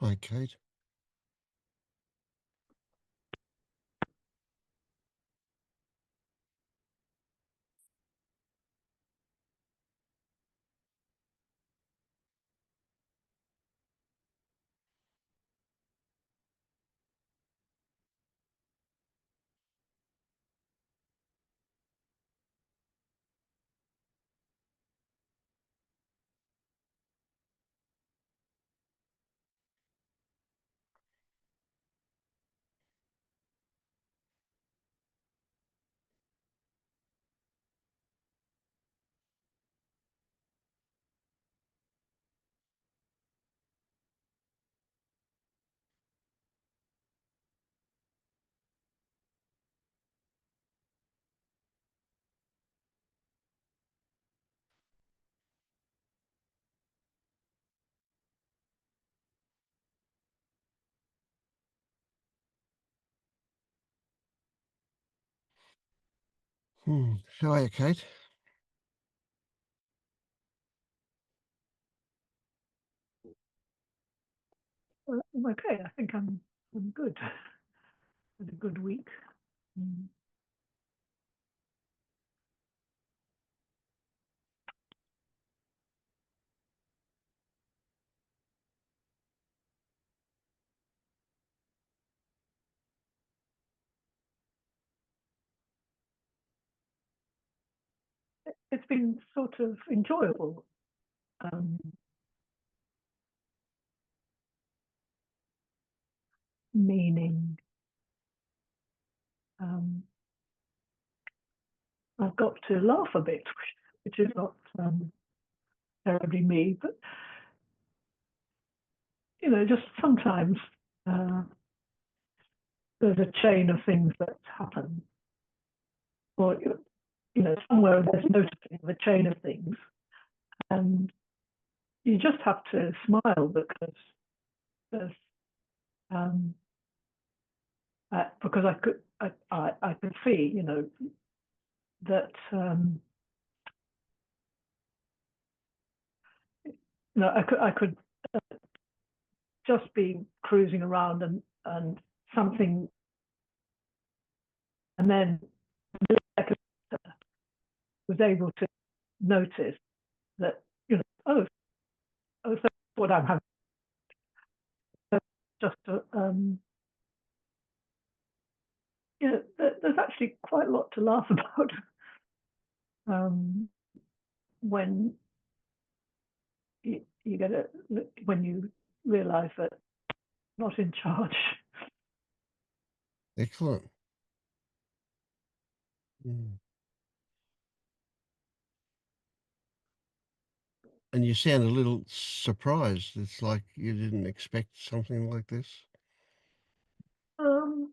Hi, Kate. How are you, Kate? I'm okay. I think I'm good. Had a good week. Mm. It's been sort of enjoyable, um, meaning um, I've got to laugh a bit, which is not terribly me, but just sometimes uh, there's a chain of things that happen, or somewhere there's noticing the chain of things, and you just have to smile because there's because I could see, that I could just be cruising around and something, and then I was able to notice that oh, so what I'm having just there's actually quite a lot to laugh about um, when you get it when you realise that you're not in charge. Excellent. Mm. And you sound a little surprised. It's like you didn't expect something like this. Um,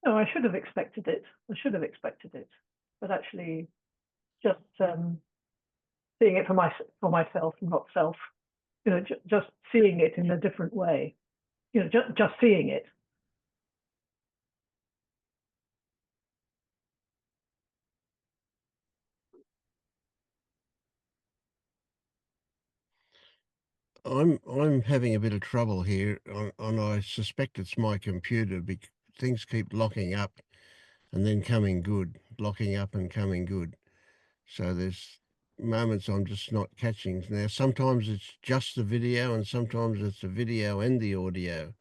no, I should have expected it. I should have expected it, but actually, just seeing it for myself, not self. Just seeing it in a different way. Just seeing it. I'm having a bit of trouble here, and I suspect it's my computer. Things keep locking up and then coming good, locking up and coming good. So there's moments I'm just not catching. Now, sometimes it's just the video, and sometimes it's the video and the audio.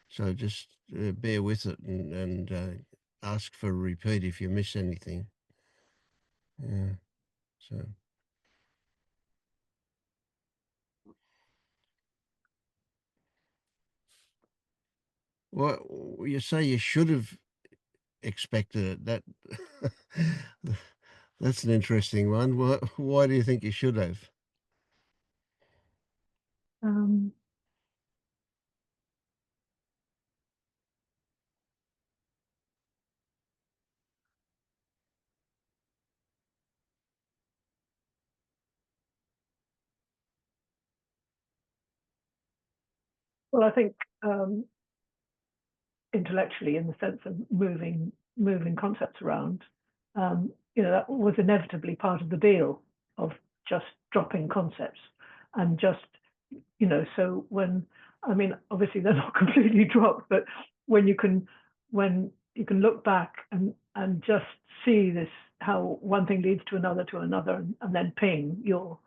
So just bear with it and ask for a repeat if you miss anything. Yeah. So well, you say you should have expected it. That's an interesting one. Why do you think you should have? Um, well, I think um, intellectually in the sense of moving concepts around, that was inevitably part of the deal of just dropping concepts and just, so when, I mean, obviously they're not completely dropped, but when you can look back and just see this, how one thing leads to another, and then ping, you're,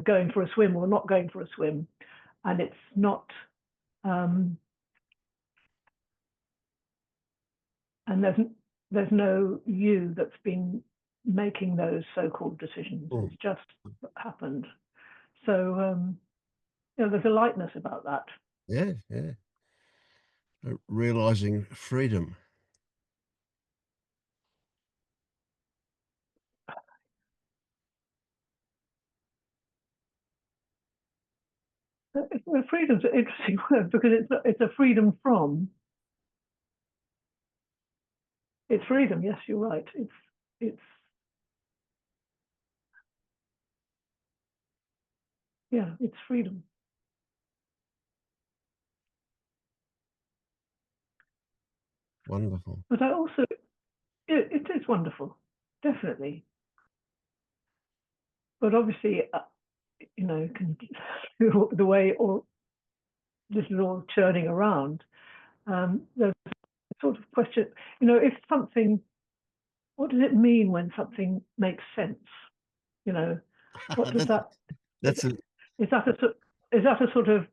going for a swim or not going for a swim, and it's not, and there's no you that's been making those so-called decisions. Mm. It's just happened. So there's a lightness about that. Yeah, yeah. Realizing freedom. Freedom's an interesting word because it's a freedom from. It's freedom. Yes, you're right. It's yeah, it's freedom. Wonderful. But I also it is wonderful, definitely. But obviously, can, the way all this is all churning around. There's a sort of question, if something, what does it mean when something makes sense? You know, what does That, that that's a is that a is that a sort of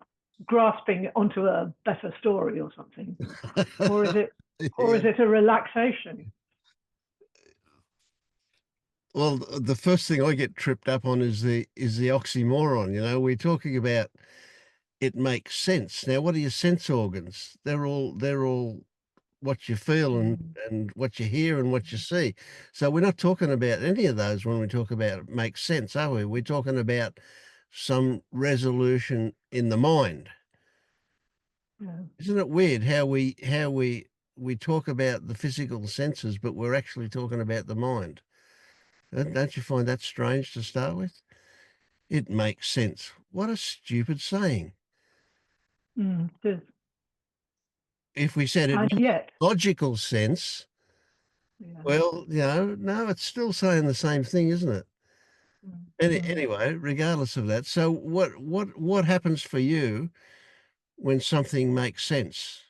grasping onto a better story or something, or is it yeah. a relaxation? Well, the first thing I get tripped up on is the oxymoron. We're talking about it makes sense. Now, what are your sense organs? They're all what you feel Mm, and what you hear and what you see. So we're not talking about any of those when we talk about it makes sense, are we? We're talking about some resolution in the mind. yeah. Isn't it weird how we talk about the physical senses, but we're actually talking about the mind? Don't you find that strange to start with? It makes sense. What a stupid saying. It is. If we said it And makes yet, logical sense, yeah. well, no, it's still saying the same thing, isn't it? Mm. Anyway, regardless of that, so what happens for you when something makes sense?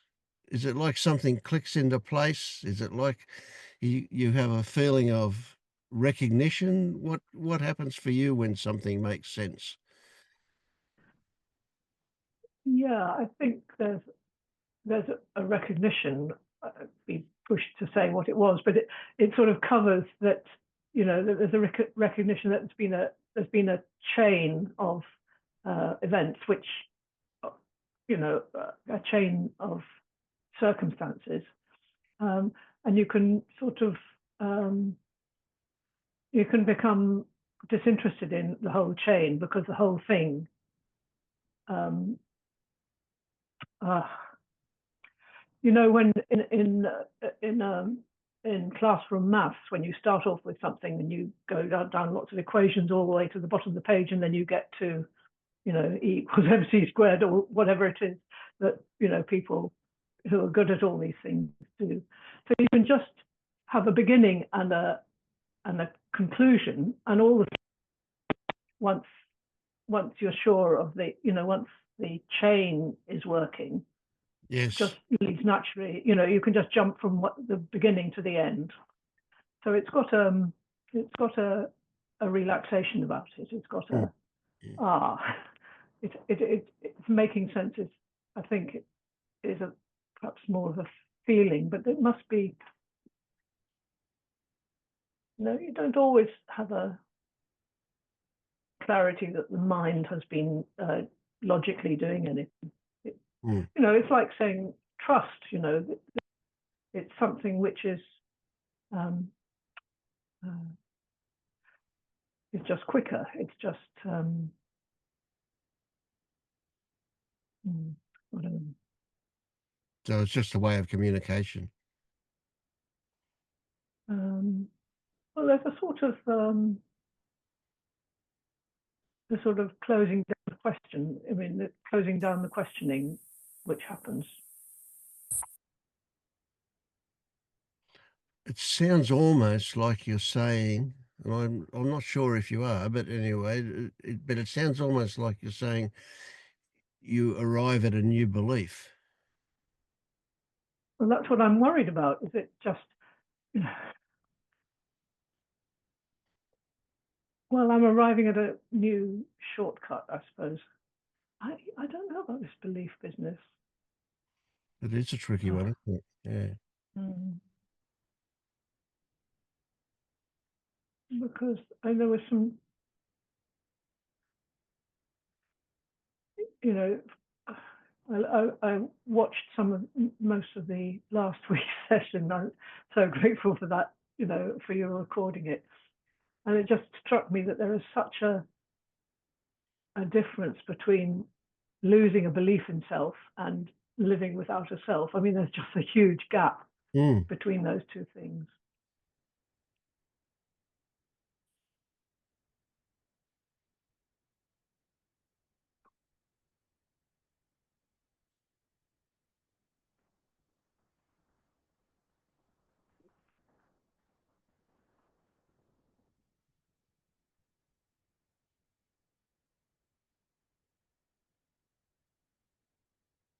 Is it like something clicks into place? Is it like you have a feeling of recognition? What happens for you when something makes sense? Yeah, I think there's a recognition, be pushed to say what it was, but it sort of covers that, that there's a recognition that there's been a chain of events, which, a chain of circumstances, and you can sort of you can become disinterested in the whole chain because the whole thing um, uh, when in classroom maths, when you start off with something and you go down lots of equations all the way to the bottom of the page, and then you get to, E equals mc squared or whatever it is that, people who are good at all these things do. So you can just have a beginning and a conclusion, and all the once you're sure of once the chain is working, just Yes. leads naturally. You can just jump from the beginning to the end. So it's got a relaxation about it. It's got Mm, a mm. ah, it's making sense. Is I think it is perhaps more of a feeling, but it must be. You don't always have a clarity that the mind has been logically doing anything. It, Mm. it's like saying trust. It's something which is um, uh, it's just quicker. It's just whatever. So it's just a way of communication. Um, well, there's the sort of closing down the question. I mean, the closing down the questioning, which happens. It sounds almost like you're saying, and I'm not sure if you are, but anyway, but it sounds almost like you're saying you arrive at a new belief. And that's what I'm worried about. Is it just, well, I'm arriving at a new shortcut, I suppose. I don't know about this belief business. It is a tricky Oh, one, isn't it? Yeah. mm, because there was some, you know, I watched most of the last week's session. I'm so grateful for that, for you recording it. And it just struck me that there is such a difference between losing a belief in self and living without a self. I mean, there's just a huge gap Mm. between those two things.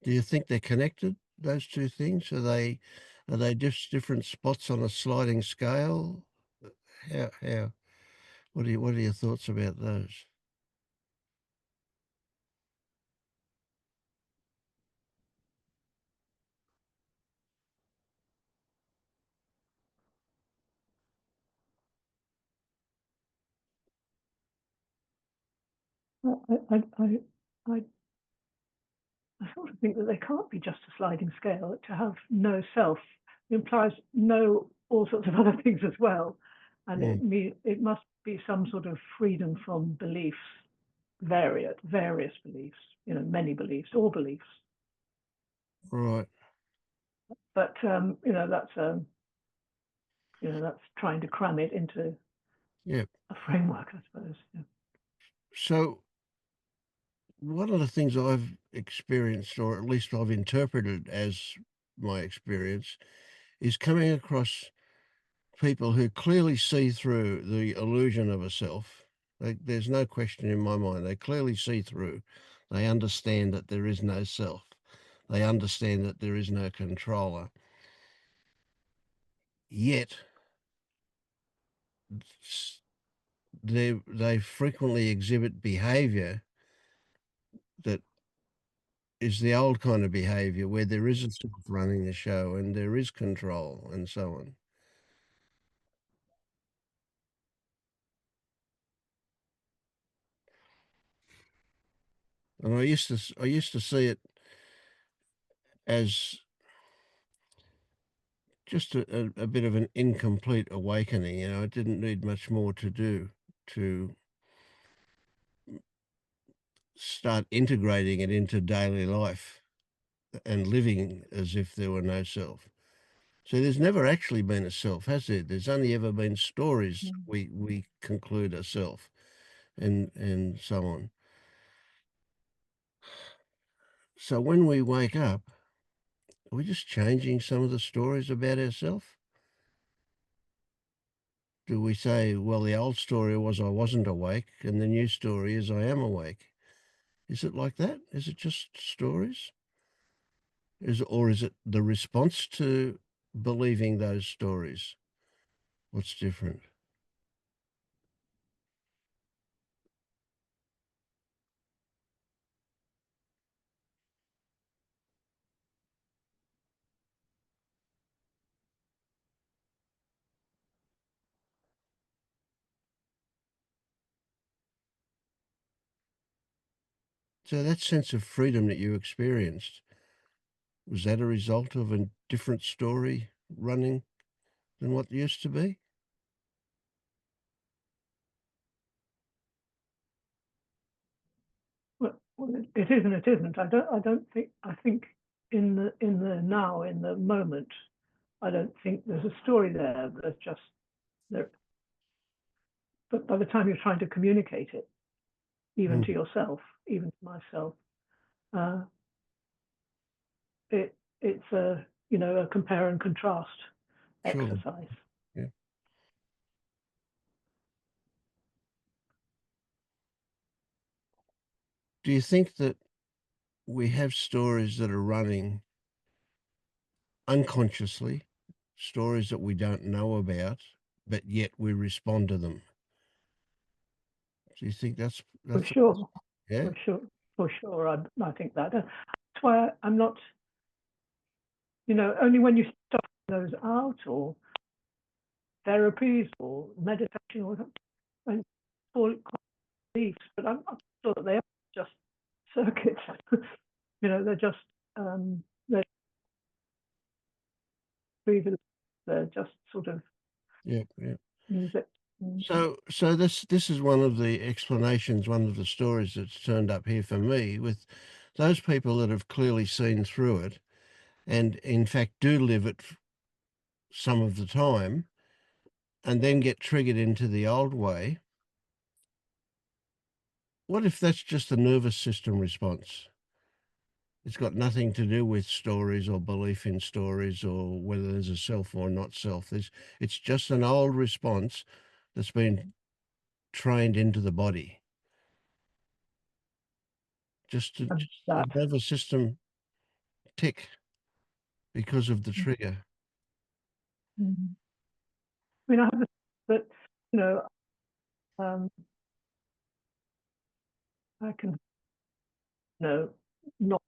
Do you think they're connected, those two things? Are they just different spots on a sliding scale? How what are your thoughts about those? I sort of think that they can't be just a sliding scale. To have no self implies no all sorts of other things as well, and Mm. it must be some sort of freedom from beliefs, various beliefs, many beliefs, all beliefs. Right. But that's trying to cram it into Yeah. a framework, I suppose. Yeah. So one of the things I've experienced, or at least I've interpreted as my experience, is coming across people who clearly see through the illusion of a self. There's no question in my mind. They clearly see through. They understand that there is no self. They understand that there is no controller. Yet they frequently exhibit behaviour that is the old kind of behaviour where there is a self running the show and there is control and so on. And I used to see it as just a bit of an incomplete awakening. It didn't need much more to do to start integrating it into daily life and living as if there were no self. So there's never actually been a self, has there? There's only ever been stories Mm. we conclude a self and so on. So when we wake up, are we just changing some of the stories about ourselves? Do we say, well, the old story was I wasn't awake, and the new story is I am awake? Is it like that? Is it just stories? Or is it the response to believing those stories? What's different? So that sense of freedom that you experienced, was that a result of a different story running than what used to be? Well, it is and it isn't. I don't think. I think in the now, in the moment, I don't think there's a story there. There's just there. But by the time you're trying to communicate it, even to Mm. yourself, even to myself, uh, it's a compare and contrast. Sure. exercise. Yeah. Do you think that we have stories that are running unconsciously, stories that we don't know about, but yet we respond to them? Do you think For that's sure, yeah? for sure, for sure. I think that. That's why I'm not, only when you start those out or therapies or meditation or something, and call it beliefs, but I'm not sure that they are just circuits. They're just they're breathing, they're just sort of Yeah, yeah. music. So this is one of the explanations, one of the stories that's turned up here for me with those people that have clearly seen through it and in fact do live it some of the time and then get triggered into the old way. What if that's just a nervous system response? It's got nothing to do with stories or belief in stories or whether there's a self or not self. It's just an old response that's been trained into the body. And Just a that, nervous system tick because of the trigger. mm, I mean, I have this, that, you know, um, I can, not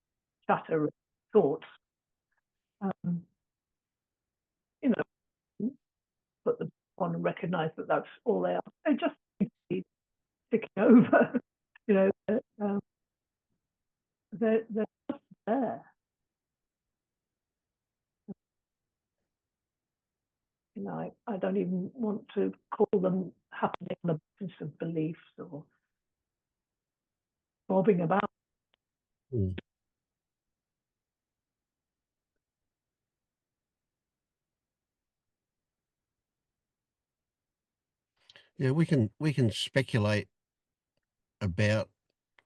chatter thoughts, um, you know, put them on and recognize that that's all they are. They just keep ticking over, you know, um, they're just there. I don't even want to call them happening on the basis of beliefs or bobbing about. Mm. Yeah, we can speculate about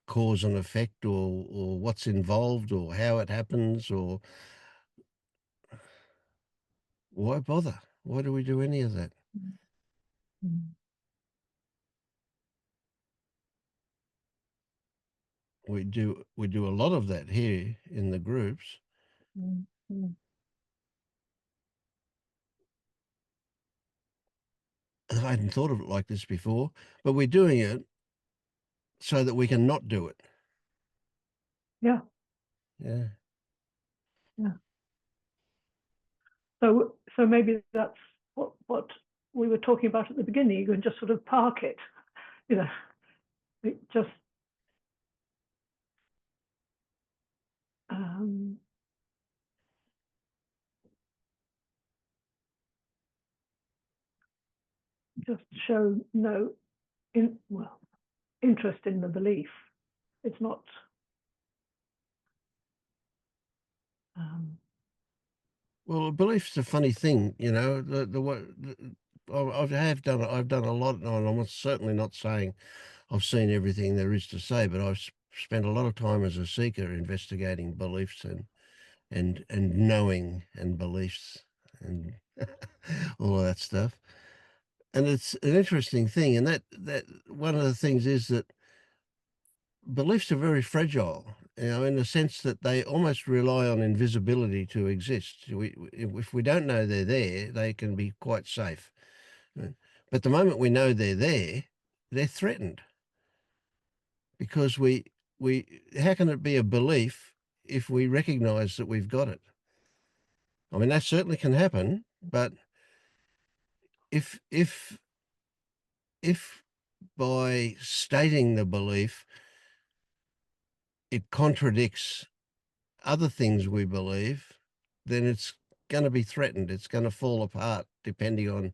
cause and effect or what's involved or how it happens or why bother? Why do we do any of that? Mm, We do a lot of that here in the groups. mm, mm, I hadn't thought of it like this before, but we're doing it so that we can not do it. yeah, Yeah. yeah. So maybe that's what we were talking about at the beginning. You can just sort of park it, you know, just um, just show no interest in the belief. It's not. Um, Well, belief's a funny thing, you know. The what I've done a lot, and I'm certainly not saying I've seen everything there is to say, but I've spent a lot of time as a seeker investigating beliefs and knowing and beliefs and all of that stuff. And it's an interesting thing, and that one of the things is that beliefs are very fragile, in the sense that they almost rely on invisibility to exist. If we don't know they're there, they can be quite safe. Right? But the moment we know they're there, they're threatened because we how can it be a belief if we recognize that we've got it? I mean, that certainly can happen, but if if by stating the belief it contradicts other things we believe, then it's going to be threatened. It's going to fall apart depending on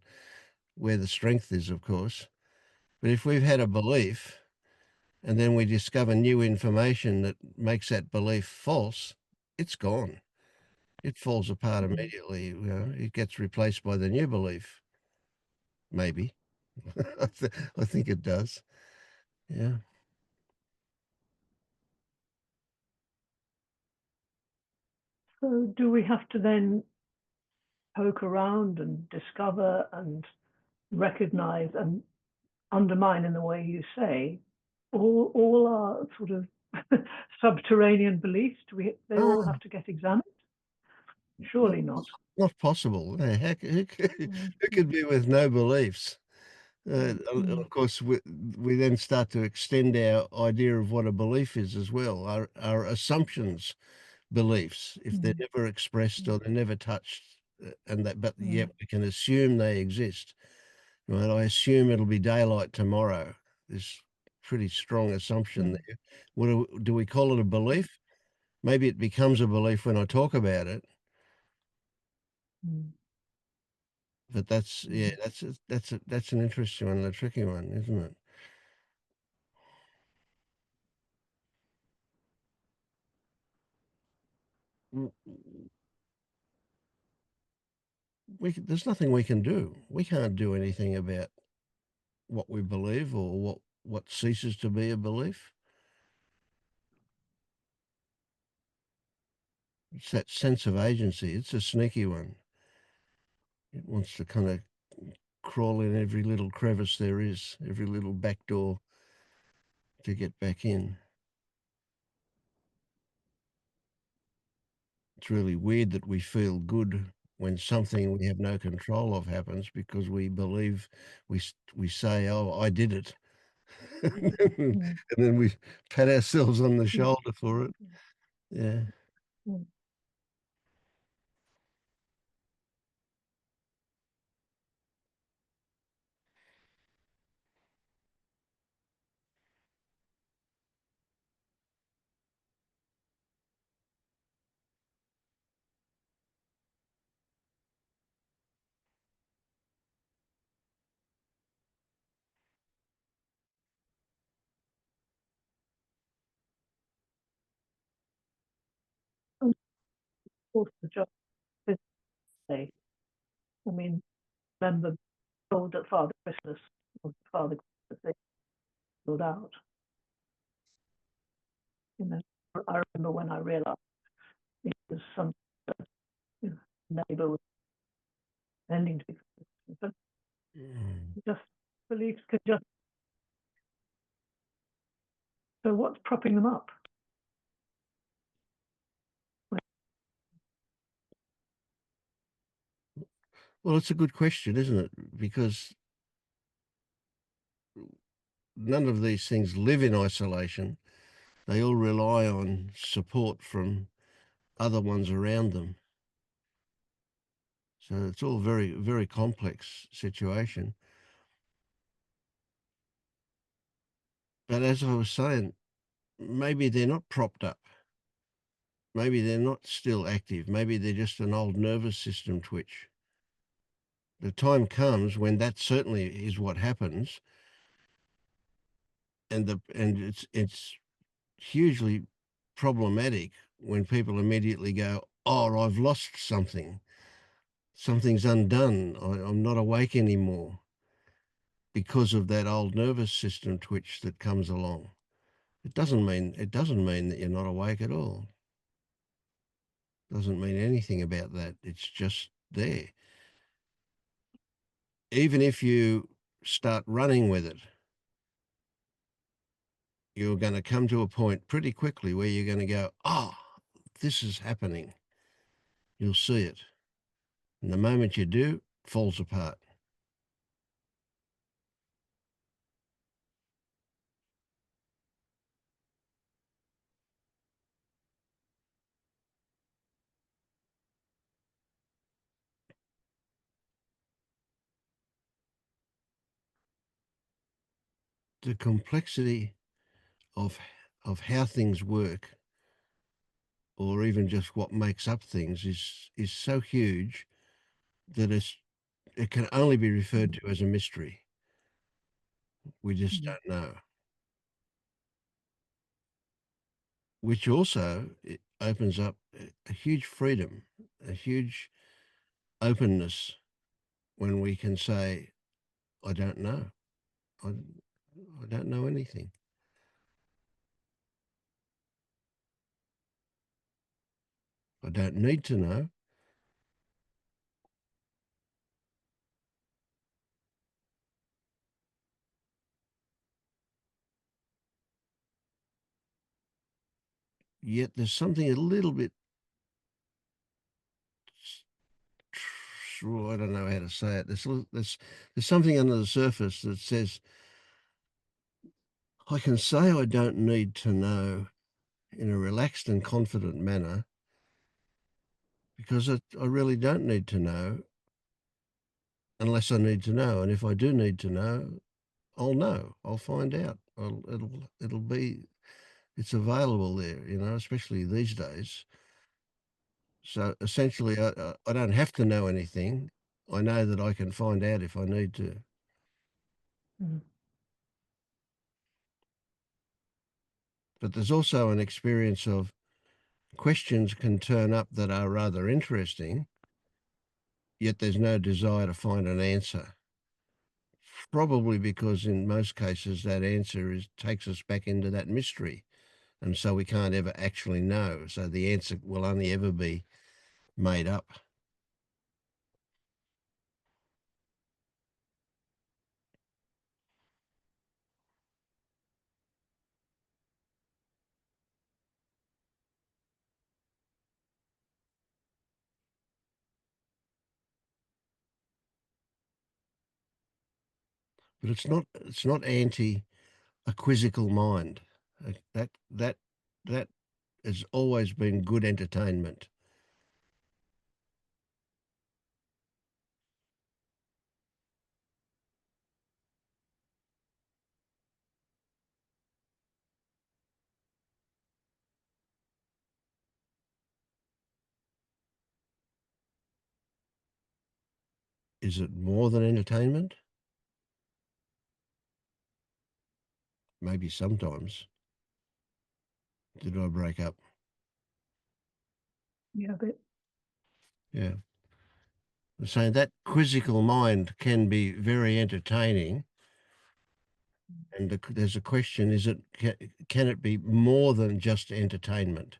where the strength is, of course. But if we've had a belief and then we discover new information that makes that belief false, it's gone. It falls apart mm. immediately. It gets replaced by the new belief. Maybe. I think it does. Yeah. So do we have to then poke around and discover and recognize and undermine in the way you say, all our sort of subterranean beliefs? They all Oh, have to get examined? not Surely not. not possible. Mm, Who mm, could be with no beliefs? mm, mm, Of course, we then start to extend our idea of what a belief is as well. Our assumptions, beliefs, if they're mm, never expressed or they're never touched, and that, but yet mm, we can assume they exist. Right? I assume it'll be daylight tomorrow. This pretty strong assumption mm, there. Do we call it a belief? Maybe it becomes a belief when I talk about it, mm, but that's yeah, mm. that's an interesting one, a tricky one, isn't it? Mm, there's nothing we can do. We can't do anything about what we believe or what ceases to be a belief. It's that sense of agency. It's a sneaky one. It wants to kind of crawl in every little crevice there is, every little back door to get back in. It's really weird that we feel good when something we have no control of happens because we believe we say, "Oh, I did it," and Mm, then we pat ourselves on the mm, shoulder for it. Yeah, mm. And of course, the job is today. I mean, remember told at Father Christmas or Father Christmas they filled out. You know, I remember when I realised it was some you know, neighbour was pretending to be Christian, but mm. just beliefs can just. So what's propping them up? Well, it's a good question, isn't it? Because none of these things live in isolation. They all rely on support from other ones around them. So it's all very, very complex situation. But as I was saying, maybe they're not propped up. Maybe they're not still active. Maybe they're just an old nervous system twitch. The time comes when that certainly is what happens, and it's hugely problematic when people immediately go, "Oh, I've lost something. Something's undone. I'm not awake anymore," because of that old nervous system twitch that comes along. It doesn't mean that you're not awake at all. Doesn't mean anything about that. It's just there. Even if you start running with it, you're going to come to a point pretty quickly where you're going to go, "Oh, this is happening." You'll see it. And the moment you do, it falls apart. The complexity of of how things work, or even just what makes up things, is so huge that it can only be referred Mm, to as a mystery. We just mm, don't know. Which also it opens up a huge freedom, a huge openness when we can say, "I don't know. I, I don't know anything. I don't need to know. yet there's something a little bit, I don't know how to say it. There's something under the surface that says, I can say I don't need to know in a relaxed and confident manner because I really don't need to know unless I need to know. And if I do need to know, I'll know. I'll find out. It'll be, it's available there, especially these days. So essentially, I don't have to know anything. I know that I can find out if I need to. Mm. But there's also an experience of questions can turn up that are rather interesting, yet there's no desire to find an answer. Probably because in most cases that answer takes us back into that mystery. And so we can't ever actually know. So the answer will only ever be made up. But it's not anti a quizzical mind. That has always been good entertainment. Is it more than entertainment? Maybe sometimes. Did I break up? Yeah, but Yeah. I'm saying that quizzical mind can be very entertaining. And there's a question, can it be more than just entertainment?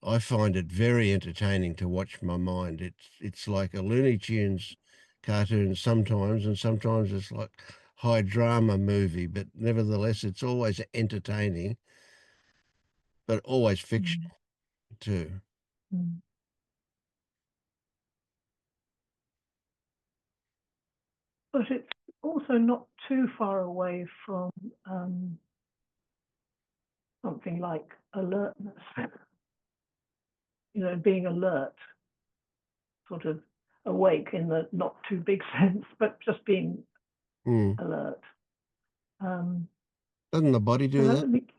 I find it very entertaining to watch my mind. It's like a Looney Tunes cartoon sometimes, and sometimes it's like high drama movie, but nevertheless, it's always entertaining, but always mm, fictional too. mm. But it's also not too far away from something like alertness. Being alert, sort of awake in the not too big sense, but just being Mm. alert. Um, Doesn't the body so do that that? would be,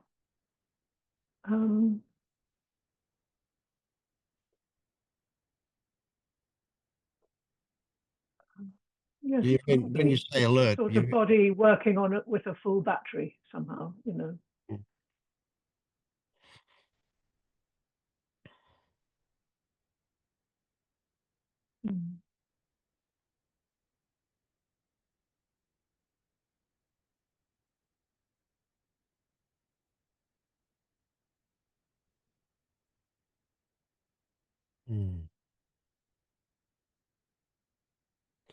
um, yes, You mean when you probably. say It's the alert, sort of body working on it with a full battery somehow. Mm. Mm.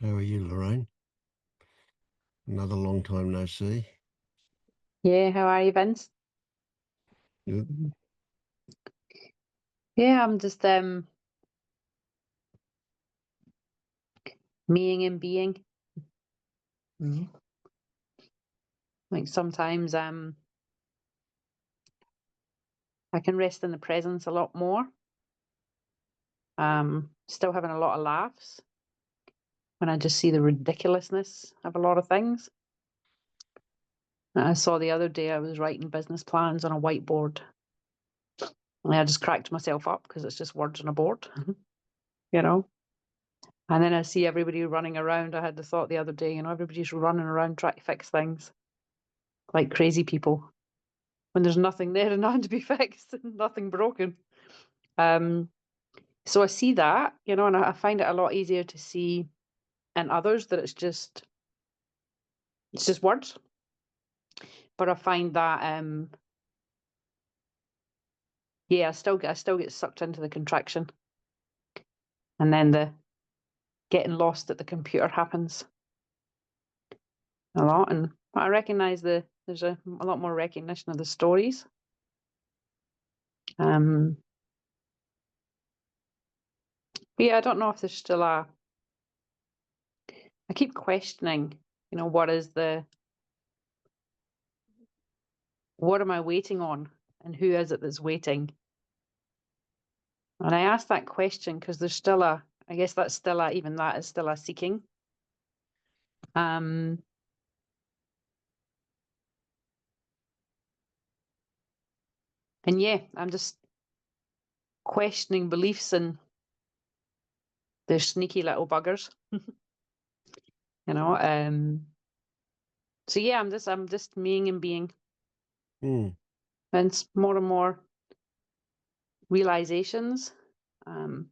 How are you, Lorraine? Another long time no see. Yeah, how are you, Vince? Good. Yeah, I'm just meing and being. Like sometimes I can rest in the presence a lot more. Still having a lot of laughs when I just see the ridiculousness of a lot of things. I saw the other day I was writing business plans on a whiteboard. And I just cracked myself up because it's just words on a board, you know. And then I see everybody running around. I had the thought the other day, everybody's running around trying to fix things like crazy people when there's nothing there and nothing to be fixed and nothing broken. So I see that, and I find it a lot easier to see in others that it's just words. But I find that yeah, I still get sucked into the contraction. And then the getting lost at the computer happens a lot. And I recognize there's a lot more recognition of the stories But yeah, I don't know if there's still I keep questioning, what am I waiting on, and who is it that's waiting? And I ask that question because there's still I guess that's still even that is still a seeking. And yeah, I'm just questioning beliefs and they're sneaky little buggers. So yeah, I'm just being and being. Mm. And it's more and more realizations. That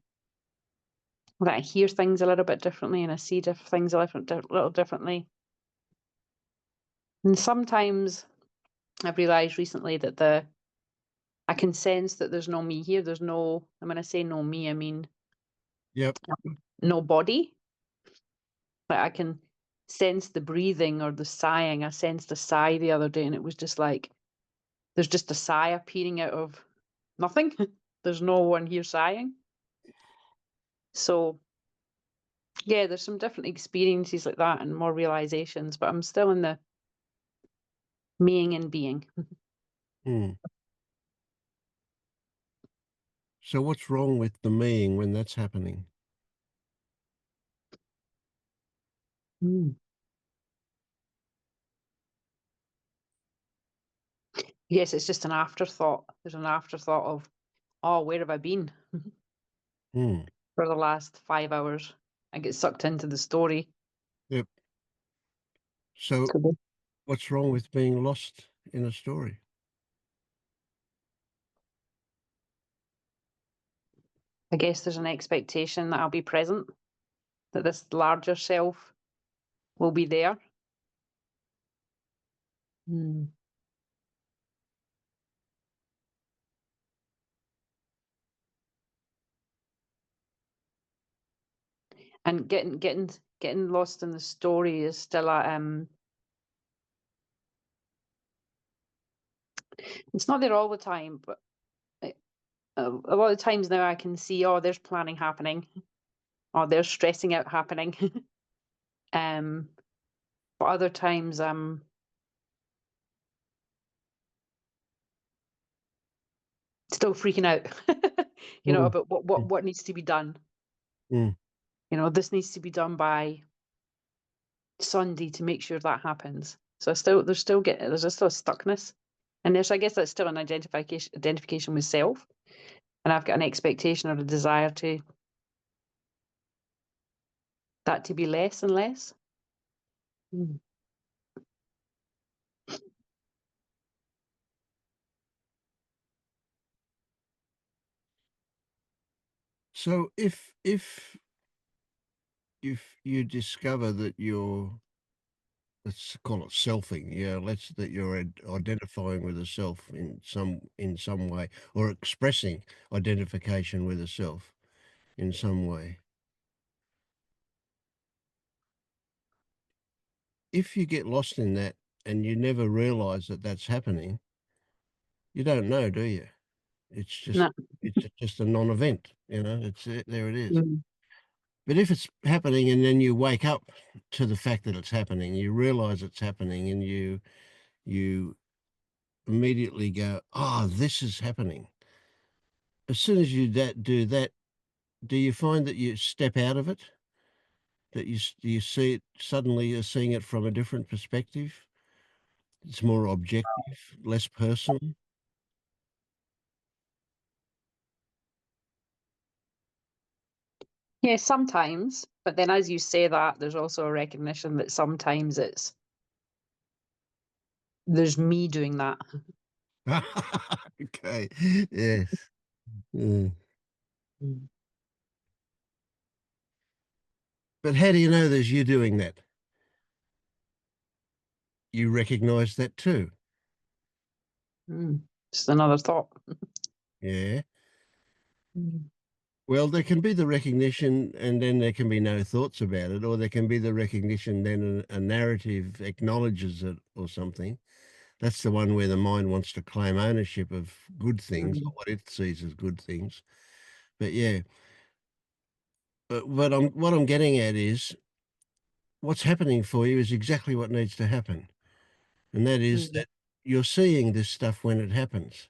I hear things a little bit differently and I see things a little differently. And sometimes I've realized recently that I can sense that there's no me here. There's no, and when I say no me, I mean Yep. no body. Like I can sense the breathing or the sighing. I sensed a sigh the other day and it was just like, there's just a sigh appearing out of nothing. There's no one here sighing. So yeah, there's some different experiences like that and more realizations, but I'm still in the meing and being. Mm. So what's wrong with the meing when that's happening? Mm. Yes, it's just an afterthought. There's an afterthought of, oh, where have I been Mm. for the last 5 hours? I get sucked into the story. Yep. So So what's wrong with being lost in a story? I guess there's an expectation that I'll be present, that this larger self will be there. Mm. And getting lost in the story is still it's not there all the time, but a lot of times now I can see, oh, there's planning happening, or there's stressing out happening. But other times I'm still freaking out, Mm. about what needs to be done. Mm. This needs to be done by Sunday to make sure that happens. So there's still a stuckness, and I guess that's still an identification with self, and I've got an expectation or a desire to that to be less and less. Mm. So if you discover that you're, let's call it selfing, yeah, that you're identifying with a self in some way, or expressing identification with a self in some way. If you get lost in that and you never realize that that's happening, you don't know, do you? It's just No. it's just a non-event, it's there it is. Mm. But if it's happening and then you wake up to the fact that it's happening, you realize it's happening, and you immediately go, "Oh, this is happening." As soon as you do that, do you find that you step out of it? That you see it suddenly, you're seeing it from a different perspective? It's more objective, less personal? Yeah, sometimes, but then as you say that, there's also a recognition that sometimes there's me doing that. Okay. Yes. Mm. Mm. But how do you know there's you doing that? You recognize that too. Mm. Just another thought. Yeah. Mm. Well, there can be the recognition and then there can be no thoughts about it, or there can be the recognition, then a narrative acknowledges it or something. That's the one where the mind wants to claim ownership of good things, or Mm. what it sees as good things. But yeah, but what I'm getting at is what's happening for you is exactly what needs to happen, and that is Mm. that you're seeing this stuff when it happens.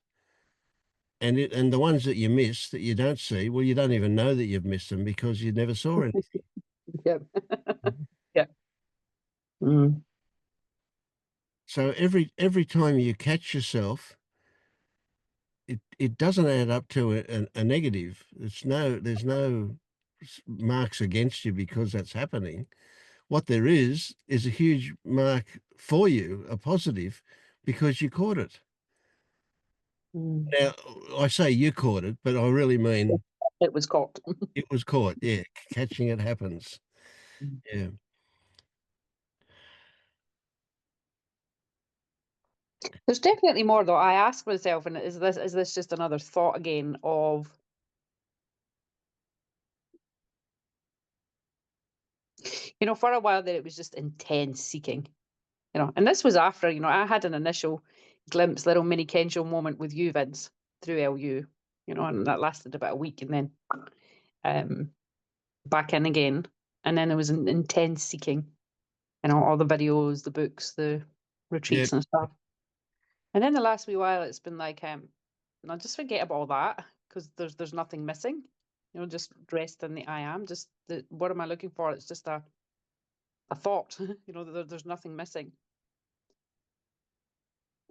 And the ones that you miss, that you don't see, well, you don't even know that you've missed them because you never saw anything. Yep. Mhm. Yeah. Mm. So every time you catch yourself, it doesn't add up to a negative. There's no marks against you because that's happening. What there is a huge mark for you, a positive, because you caught it. Mm. Now, I say you caught it, but I really mean It was caught. it was caught. Yeah, catching it happens. Mm. Yeah. There's definitely more though. I ask myself, and is this just another thought again of, for a while there it was just intense seeking, and this was after, I had an initial glimpse, little mini Kensho moment with you, Vince, through LU, and that lasted about a week, and then um back in again, and then there was an intense seeking, all the videos, the books, the Yep. retreats and stuff. And then the last wee while, it's been like, no, just forget about all that because there's nothing missing. Just rest in the I am. Just what am I looking for? It's just a thought. There's nothing missing.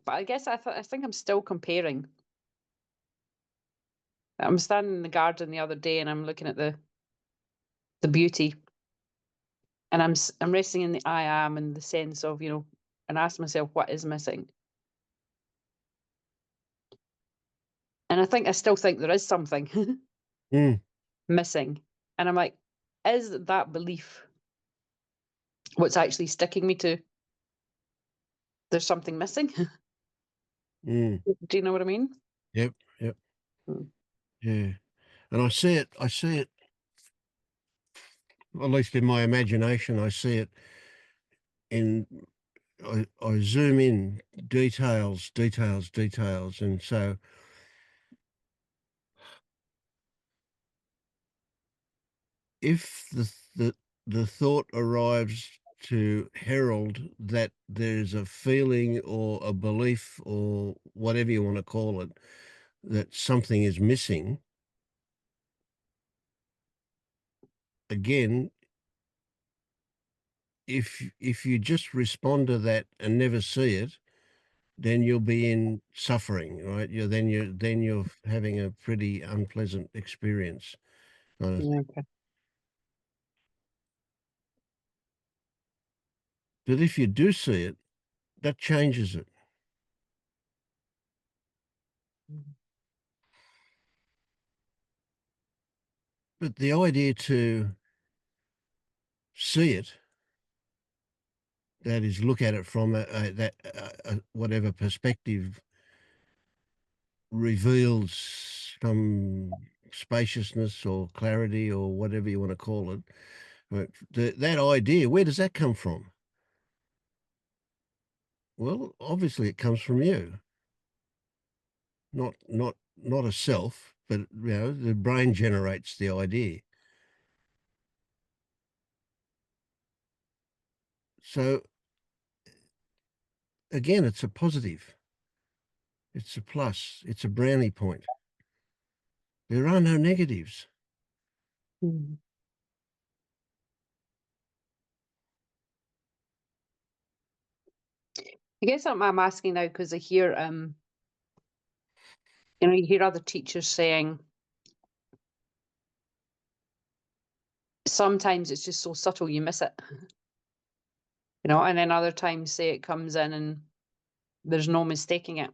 But I guess I think I'm still comparing. I'm standing in the garden the other day and I'm looking at the beauty, and I'm resting in the I am and the sense of, and ask myself what is missing. And I still think there is something Mm, missing. And I'm like, is that belief what's actually sticking me to there's something missing? mm. Do you know what I mean? Yep. Yep. Mm. Yeah. And I see it, at least in my imagination, I see it in, I zoom in details, details, details. And so if the thought arrives to herald that there's a feeling or a belief or whatever you want to call it, that something is missing, again, if you just respond to that and never see it, then you'll be in suffering, right? You're having a pretty unpleasant experience, kind of Yeah, thing. okay. But if you do see it, that changes it. Mm. But the idea to see it, that is, look at it from whatever perspective reveals some spaciousness or clarity or whatever you want to call it. Right? That idea, where does that come from? Well, obviously it comes from you, not a self, but the brain generates the idea. So again, it's a positive, it's a plus, it's a brownie point. There are no negatives. Mm. I guess I'm asking now because I hear, you hear other teachers saying sometimes it's just so subtle you miss it, and then other times say it comes in and there's no mistaking it.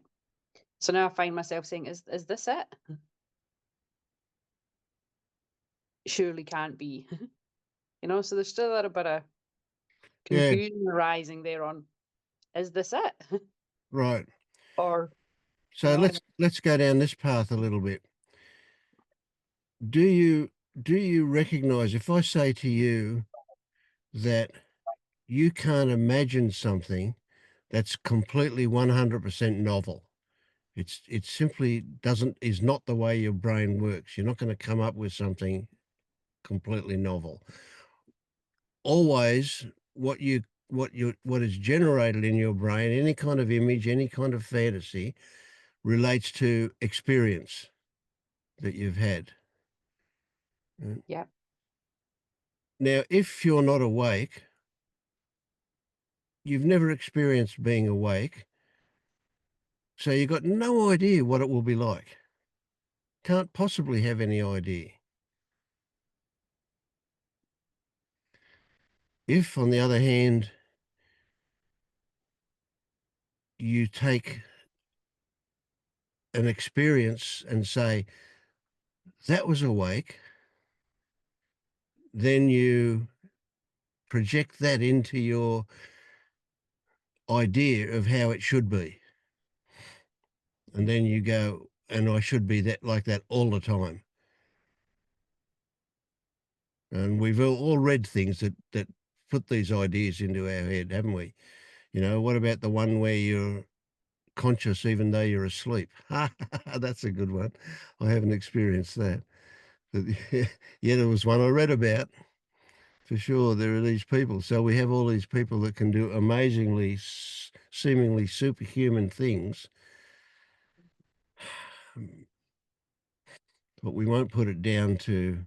So now I find myself saying, is this it? Surely can't be. So there's still a little bit of Yeah, confusion arising there on, is this it? right. Or, So am let's go down this path a little bit. Do you recognize if I say to you that you can't imagine something that's completely 100% novel. It simply is not the way your brain works. You're not going to come up with something completely novel. Always what is generated in your brain, any kind of image, any kind of fantasy, relates to experience that you've had. Yeah. Now, if you're not awake, you've never experienced being awake, so you've got no idea what it will be like. Can't possibly have any idea. If, on the other hand, you take an experience and say, that was awake, then you project that into your idea of how it should be. And then you go, and I should be that like that all the time. And we've all read things that put these ideas into our head, haven't we? You know, what about the one where you're conscious even though you're asleep? That's a good one. I haven't experienced that. But yeah, there was one I read about. For sure, there are these people. So we have all these people that can do amazingly, seemingly superhuman things, but we won't put it down to,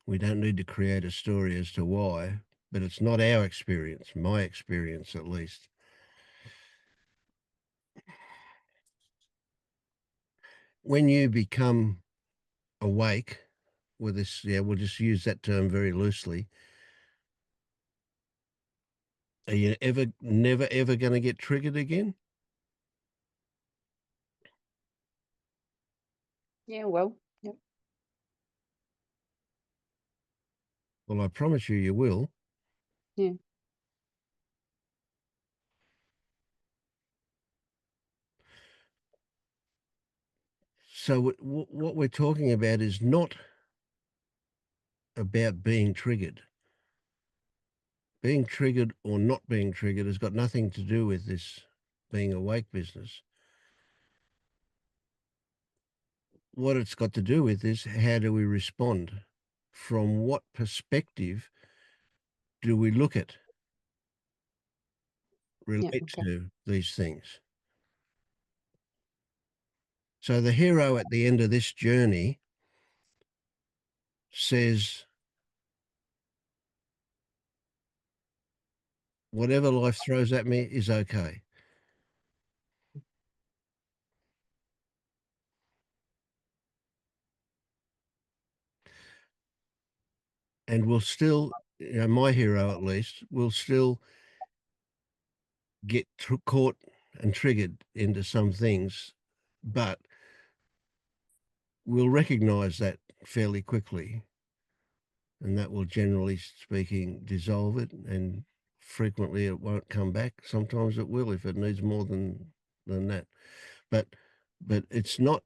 we don't need to create a story as to why, but it's not our experience, my experience at least. When you become awake, with this, yeah, we'll just use that term very loosely. Are you never ever going to get triggered again? Yeah, well, yeah. Well, I promise you, you will. Yeah. So what we're talking about is not about being triggered. Being triggered or not being triggered has got nothing to do with this being awake business. What it's got to do with is, how do we respond? From what perspective do we look at, Yeah. relate Okay. to these things? So the hero at the end of this journey says, whatever life throws at me is okay. And we'll still, my hero at least, will still get caught and triggered into some things, but we'll recognize that fairly quickly. And that will, generally speaking, dissolve it. And frequently it won't come back. Sometimes it will if it needs more than that. But it's not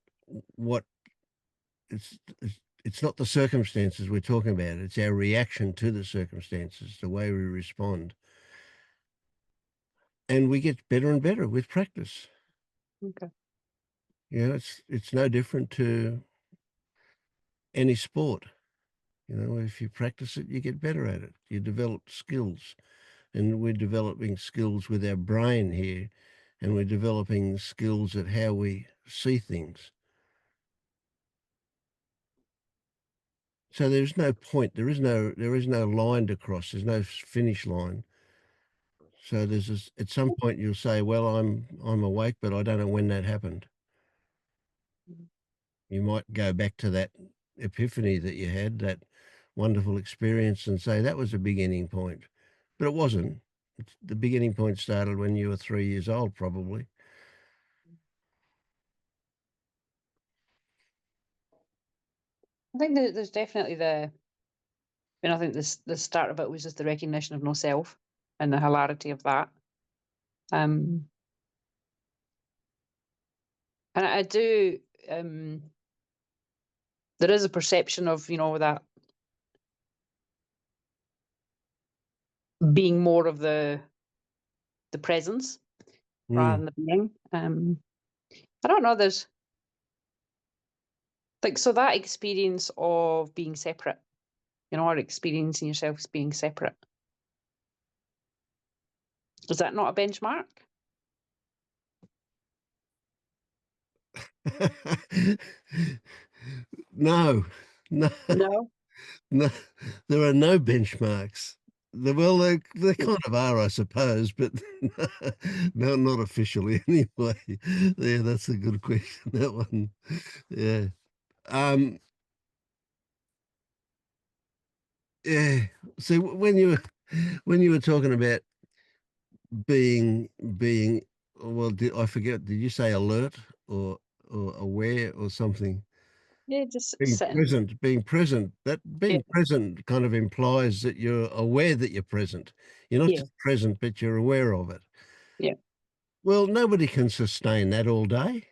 what it's not the circumstances we're talking about. It's our reaction to the circumstances, the way we respond. And we get better and better with practice. Okay. You know, it's no different to any sport. You know, if you practice it, you get better at it. You develop skills. And we're developing skills with our brain here, and we're developing skills at how we see things. So there's no point. There is no line to cross. There's no finish line. So at some point you'll say, well, I'm awake, but I don't know when that happened. Mhm. You might go back to that epiphany that you had, that wonderful experience, and say that was a beginning point. But it wasn't. The beginning point started when you were 3 years old, probably. I think that there's definitely I think the start of it was just the recognition of no self and the hilarity of that. And I do, there is a perception of, that being more of the the presence rather Mm. than the being. I don't know. There's like, so that experience of being separate, or experiencing yourself as being separate. Is that not a benchmark? No, no, No. no, there are no benchmarks. Well, they kind of are, I suppose, but no, not officially anyway. Yeah, that's a good question, that one. Yeah. Um, yeah. So when you were talking about being well, I forget, did you say alert or aware or something? Yeah, just Being sitting. present, that Yeah, being present kind of implies that you're aware that you're present. You're not yeah, just present, but you're aware of it. yeah. Well, nobody can sustain that all day.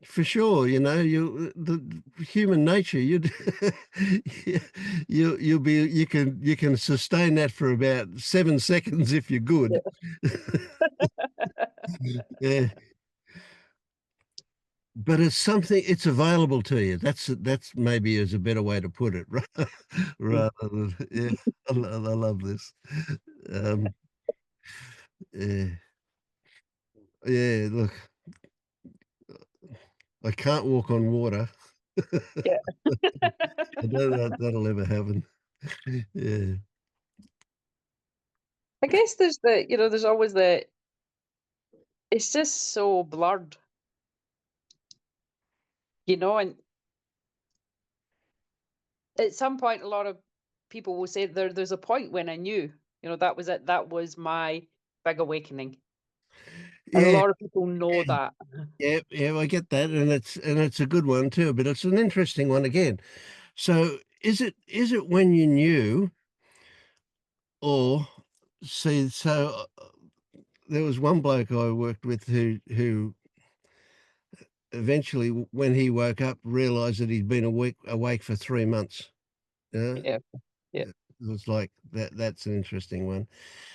For sure, the human nature, you can sustain that for about 7 seconds if you're good. Yeah. But it's available to you. That's maybe is a better way to put it, rather than yeah, I love this. Um, yeah, yeah, look, I can't walk on water. Yeah. I don't know if that'll ever happen. Yeah. I guess there's always it's just so blurred, and at some point, a lot of people will say there's a point when I knew, that was it. That was my big awakening. And a Yeah, lot of people know that. yeah, I get that, and it's a good one too, but it's an interesting one again. So, is it when you knew or see, so, there was one bloke I worked with who eventually, when he woke up, realized that he'd been awake for 3 months, yeah? Yeah, yeah. It was like that's an interesting one.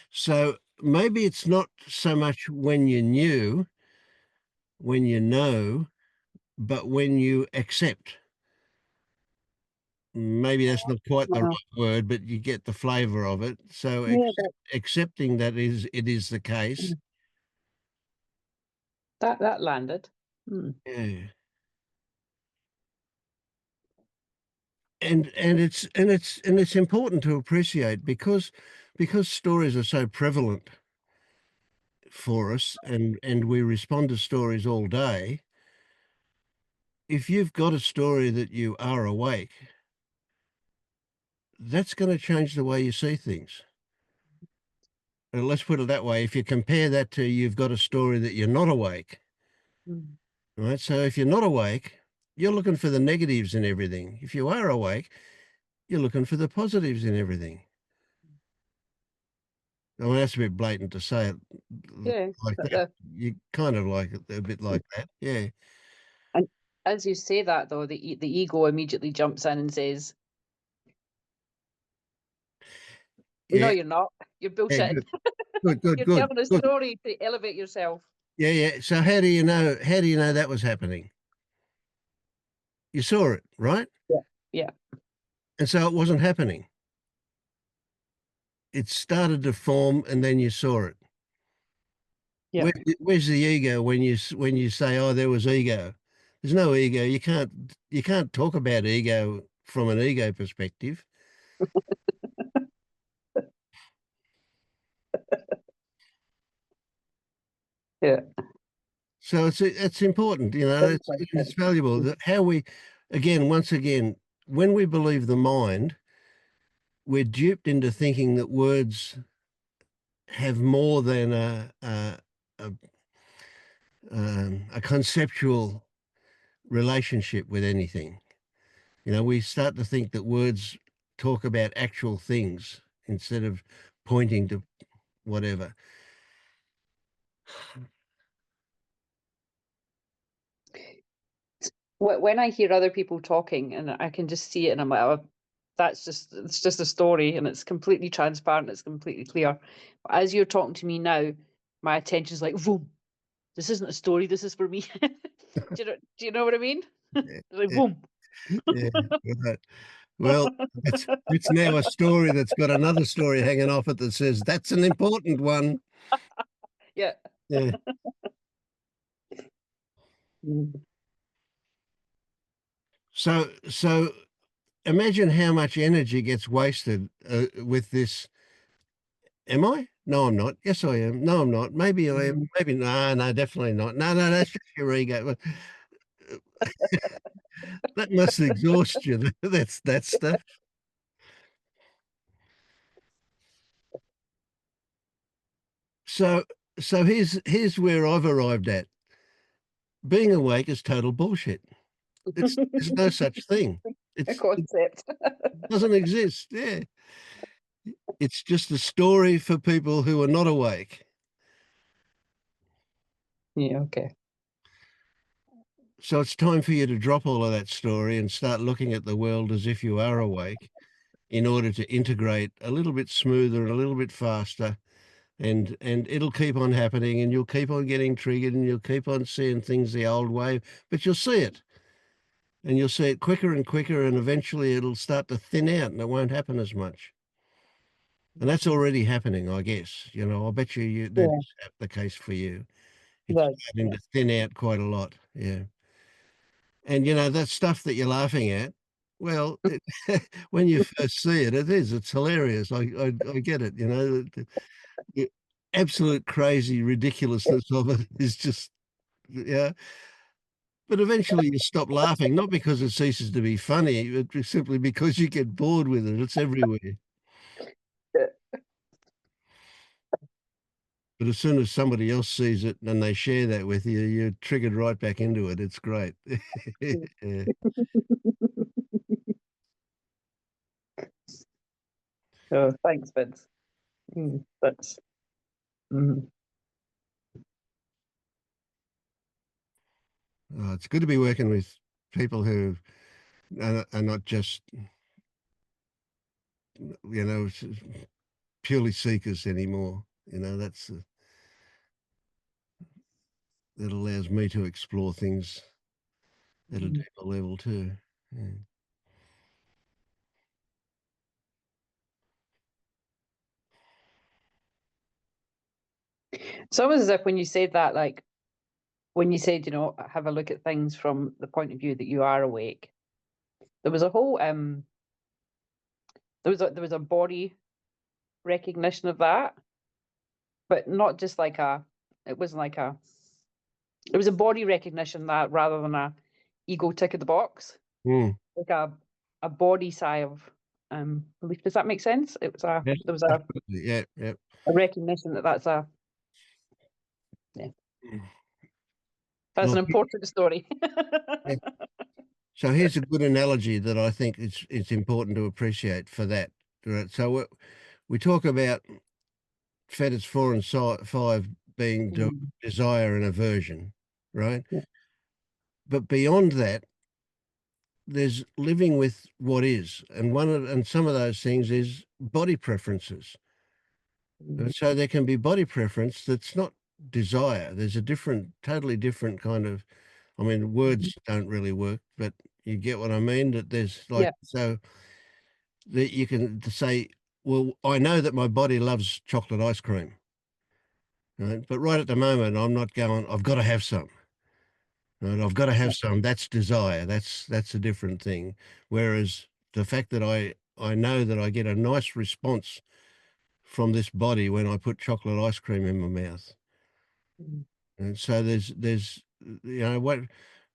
So, maybe it's not so much when you knew, when you know, but when you accept. Maybe that's not quite the Well, right word, but you get the flavor of it. So, yeah, accepting that it is the case. that landed. Hmm. Yeah. And it's important to appreciate because stories are so prevalent for us and we respond to stories all day. If you've got a story that you are awake, that's going to change the way you see things. Let's put it that way. If you compare that to you've got a story that you're not awake, Mm. right? So if you're not awake, you're looking for the negatives in everything. If you are awake, you're looking for the positives in everything. I mean, that's a bit blatant to say it Yeah, like but that. You kind of like it a bit like that. Yeah. and as you say that though, the ego immediately jumps in and says, "No, Yeah. you're not. You're Yeah. bullshitting. Good. Good. Good. You're Good. telling a Good. story to elevate yourself." Yeah. Yeah. So how do you know that was happening? You saw it, right? Yeah, yeah, And so it wasn't happening. It started to form and then you saw it. yeah. Where's the ego when you say, "Oh, there was ego"? There's no ego. You can't talk about ego from an ego perspective. Yeah. So it's important, Very it's question. valuable that how we once again, when we believe the mind, we're duped into thinking that words have more than a, a conceptual relationship with anything. We start to think that words talk about actual things instead of pointing to whatever. When I hear other people talking and I can just see it and I'm like, oh, it's just a story, and it's completely transparent, it's completely clear. But as you're talking to me now, my attention's like, boom, this isn't a story, this is for me. Do you know what I mean? Yeah, Like, yeah, boom. yeah, right. Well, it's now a story that's got another story hanging off it that says, "That's an important one." Yeah. Yeah. Mm. So imagine how much energy gets wasted, with this. Am I? No, I'm not. Yes, I am. No, I'm not. Maybe I am. Mm. Maybe no, definitely not. No, that's just your ego. Well, that must exhaust you. That's that stuff. So here's where I've arrived at. Being awake is total bullshit. There's no such thing. A It concept. doesn't exist. Yeah. It's just a story for people who are not awake. Yeah, okay. So it's time for you to drop all of that story and start looking at the world as if you are awake in order to integrate a little bit smoother and a little bit faster. And it'll keep on happening and you'll keep on getting triggered and you'll keep on seeing things the old way, but you'll see it. And you'll see it quicker and quicker, and eventually it'll start to thin out and it won't happen as much. And that's already happening, I guess. I bet you that Yeah, is the case for you. It's that's starting to thin out quite a lot. Yeah. And that stuff that you're laughing at, well, when you first see it, it is. It's hilarious. I get it. The absolute crazy ridiculousness of it is just, yeah. But eventually you stop laughing, not because it ceases to be funny, but simply because you get bored with it. It's everywhere. it. But as soon as somebody else sees it and they share that with you, you're triggered right back into it. It's great. Yeah. Oh, thanks, Vince. That's mm. It's good to be working with people who are not just, purely seekers anymore. That allows me to explore things at a Mm. deeper level too. Yeah. It's almost as if when you said that, like when you said, have a look at things from the point of view that you are awake, there was a whole there was a body recognition of that, but not just like it wasn't like it was a body recognition that rather than a ego tick of the box, Mm. like a body sigh of belief. Does that make sense? Yes, There was absolutely. Yeah, yeah. a recognition that that's a yeah, Mm. that's an Look, important story. yeah. So here's a good analogy that I think it's important to appreciate for that. Right. So we talk about Fetters 4 and 5 being Mm. desire and aversion, right? Yeah. But beyond that, there's living with what is, and some of those things is body preferences. Mm. And so there can be body preference that's not desire. There's a totally different kind of. I mean, Mhm. words don't really work, but you get what I mean. That there's like Yeah. so that you can say, well, I know that my body loves chocolate ice cream, right? But right at the moment, I'm not going. I've got to have some. Right? I've got to have Yeah. some. That's desire. That's a different thing. Whereas the fact that I know that I get a nice response from this body when I put chocolate ice cream in my mouth. Mm. And so there's what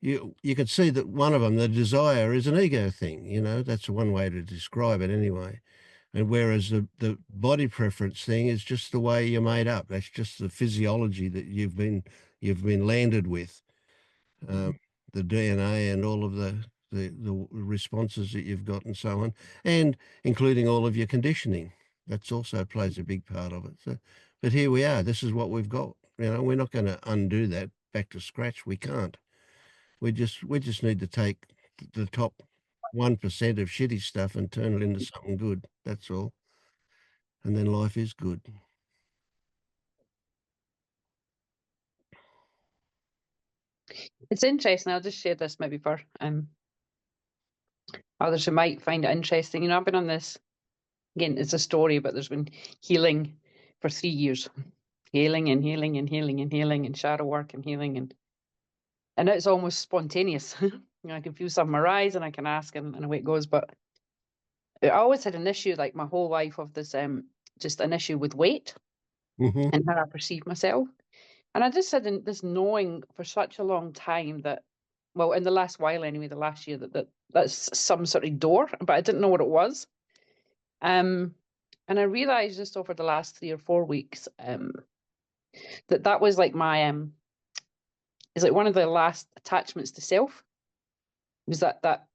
you could see that one of them, the desire, is an ego thing. That's one way to describe it anyway. And whereas the body preference thing is just the way you're made up. That's just the physiology that you've been landed with, um, Mhm. the DNA and all of the responses that you've got and so on, and including all of your conditioning. That's also plays a big part of it. So, but here we are. This is what we've got. We're not going to undo that back to scratch. We can't. We just need to take the top. 1% of shitty stuff and turn it into something good. That's all. And then life is good. It's interesting. I'll just share this maybe for others who might find it interesting. You know, I've been on this, again, it's a story, but there's been healing for 3 years. Healing and healing and healing and healing and shadow work and healing and it's almost spontaneous. I can feel something arise and I can ask and away it goes. But I always had an issue, like my whole life, of this just an issue with weight Mm-hmm. and how I perceive myself. And I just had this knowing for such a long time that, well, in the last while anyway, the last year, that's some sort of door, but I didn't know what it was. And I realized just over the last 3 or 4 weeks that was like my is like one of the last attachments to self, was that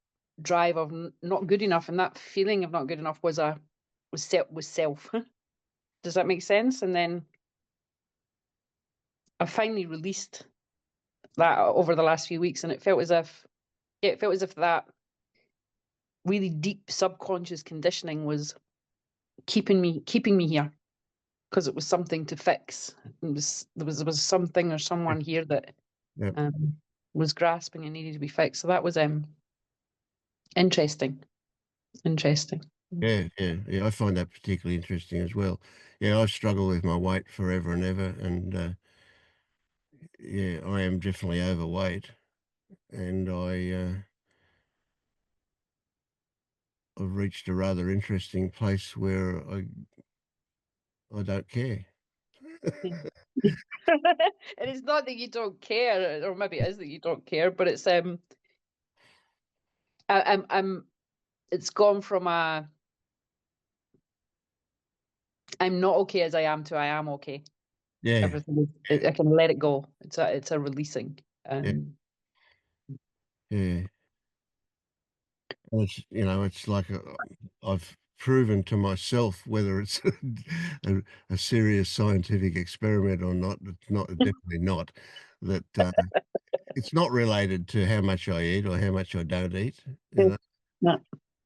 drive of not good enough, and that feeling of not good enough was self. Does that make sense? And then I finally released that over the last few weeks, and it felt as if that really deep subconscious conditioning was keeping me here because it was something to fix. There was something or someone here that Yep. was grasping and needed to be fixed. So that was interesting. Interesting. Yeah, yeah, yeah. I find that particularly interesting as well. Yeah, I've struggled with my weight forever and ever, and yeah, I am definitely overweight, and I've reached a rather interesting place where I don't care. Yeah. And it's not that you don't care, or maybe it is that you don't care, but it's I'm it's gone from I'm not okay as I am to I am okay. Yeah, Everything I can let it go. It's a releasing. yeah, yeah. And it's like I've proven to myself, whether it's a serious scientific experiment or not. It's not definitely not that it's not related to how much I eat or how much I don't eat. No.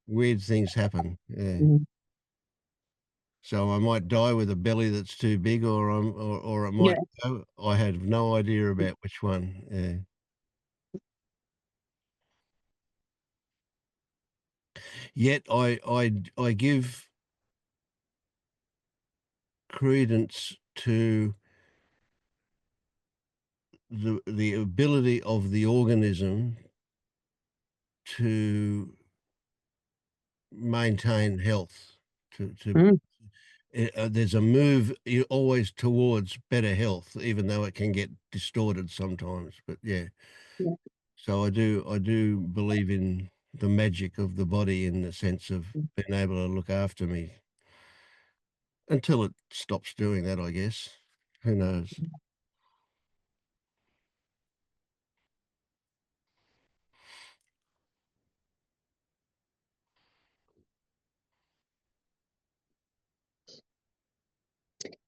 Weird things happen. Yeah. Mhm. So I might die with a belly that's too big, or it Yeah. might go. I have no idea about which one. Yeah. Yet I give credence to the ability of the organism to maintain health. Mm. There's a move always towards better health, even though it can get distorted sometimes. But yeah, Yeah. so I do believe in the magic of the body in the sense of being able to look after me until it stops doing that, I guess. Who knows?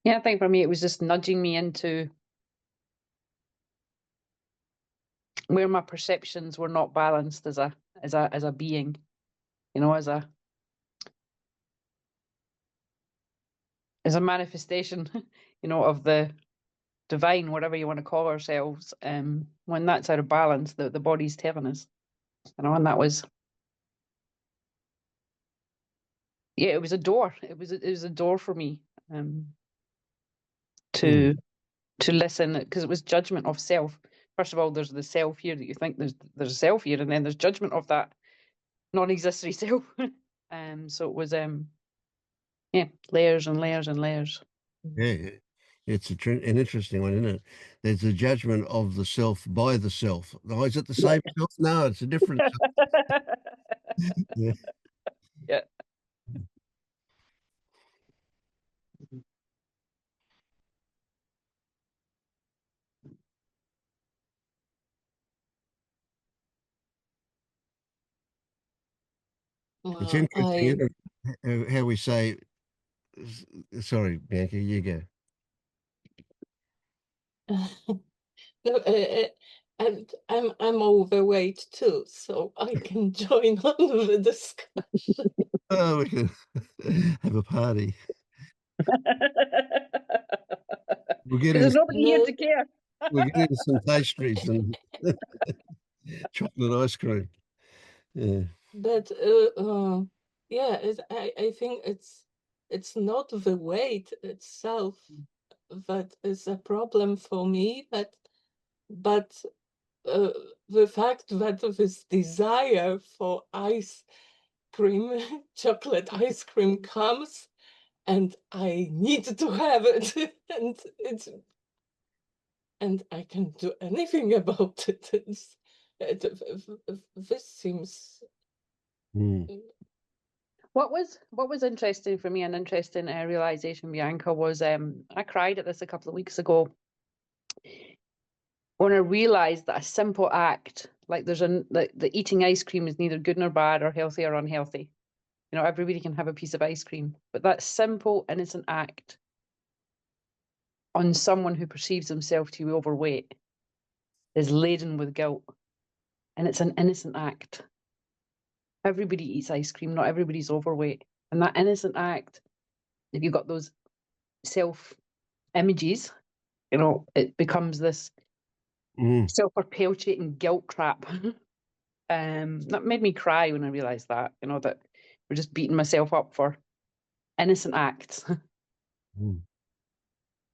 Yeah, I think for me it was just nudging me into where my perceptions were not balanced as a being, as a manifestation, of the divine, whatever you want to call ourselves. When that's out of balance, the body's telling us, and that was, yeah, it was a door. It was a door for me, Hmm. to listen, because it was judgment of self. First of all, there's the self here that you think there's a self here, and then there's judgment of that non-existent self. So it was yeah, layers and layers and layers. Yeah, yeah. It's an interesting one, isn't it? There's a judgment of the self by the self. Oh, is it the Yeah. same self? No, it's a different self. Yeah. Yeah. It's Uh, interesting, I isn't it? How we say, sorry, Bianca, you go. no, And I'm overweight too, so I can join on the discussion. Oh, we can have a party. We'll get in. There's nobody here No, to care. We'll get in some pastries and chocolate ice cream. Yeah. but yeah, I think it's not the weight itself that is a problem for me, but the fact that this desire for ice cream, chocolate ice cream comes, and I need to have it, and I can't do anything about it. This seems. Mm. What was interesting for me, an interesting realization, Bianca, was I cried at this a couple of weeks ago when I realized that a simple act, like the eating ice cream is neither good nor bad or healthy or unhealthy. You know, everybody can have a piece of ice cream, but that simple, innocent act on someone who perceives himself to be overweight is laden with guilt, and it's an innocent act. Everybody eats ice cream, not everybody's overweight, and that innocent act, if you've got those self images, you know, it becomes this self-perpetuating guilt trap. That made me cry when I realized that, you know, that we're just beating myself up for innocent acts, Mm.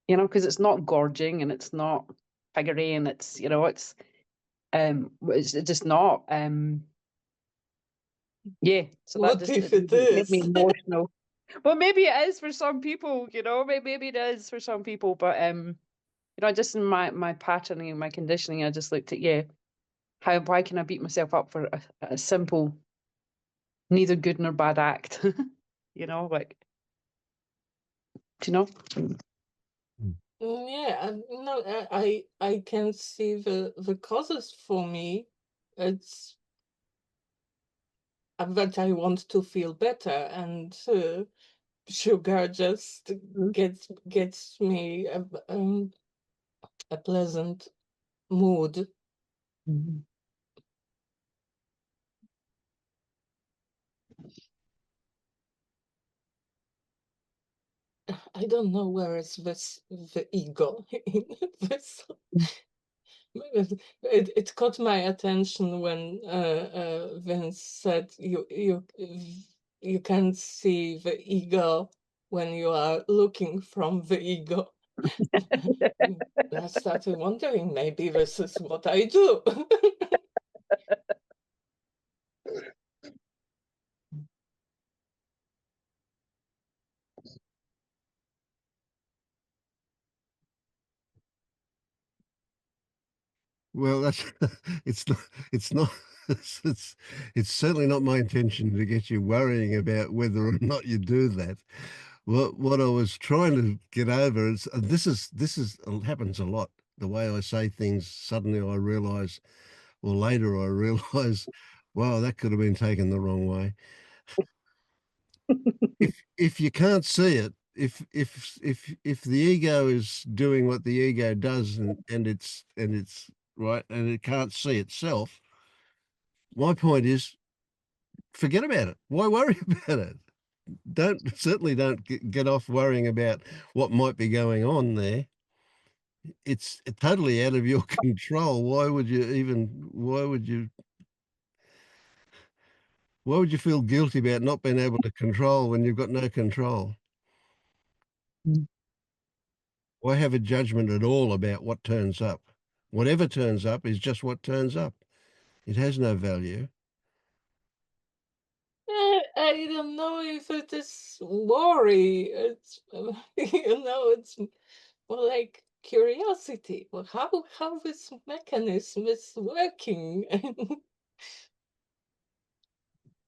you know, because it's not gorging and it's not piggery and it's, you know, it's just not. Yeah, so that What just if it it made me is? emotional. Well, maybe it is for some people, you know, maybe it is for some people, but you know, just in my patterning and my conditioning, I just looked at, yeah, why can I beat myself up for a simple, neither good nor bad act? You know, like, do you know? Yeah, no, I can see the causes for me. It's that I want to feel better, and sugar just gets me a pleasant mood. Mm-hmm. I don't know where is the ego in this. It caught my attention when Vince said you can see the ego when you are looking from the ego. I started wondering, maybe this is what I do. Well, that's it's not it's not it's certainly not my intention to get you worrying about whether or not you do that. What I was trying to get over is this is happens a lot. The way I say things, suddenly I realize, or later I realize, wow, that could have been taken the wrong way. If you can't see it, if the ego is doing what the ego does and it's right and it can't see itself, my point is forget about it. Why worry about it? Certainly don't get off worrying about what might be going on there. It's totally out of your control. Why would you feel guilty about not being able to control when you've got no control? Why have a judgment at all about what turns up? Whatever turns up is just what turns up. It has no value. I don't know if it is worry. It's it's more like curiosity. Well, how this mechanism is working.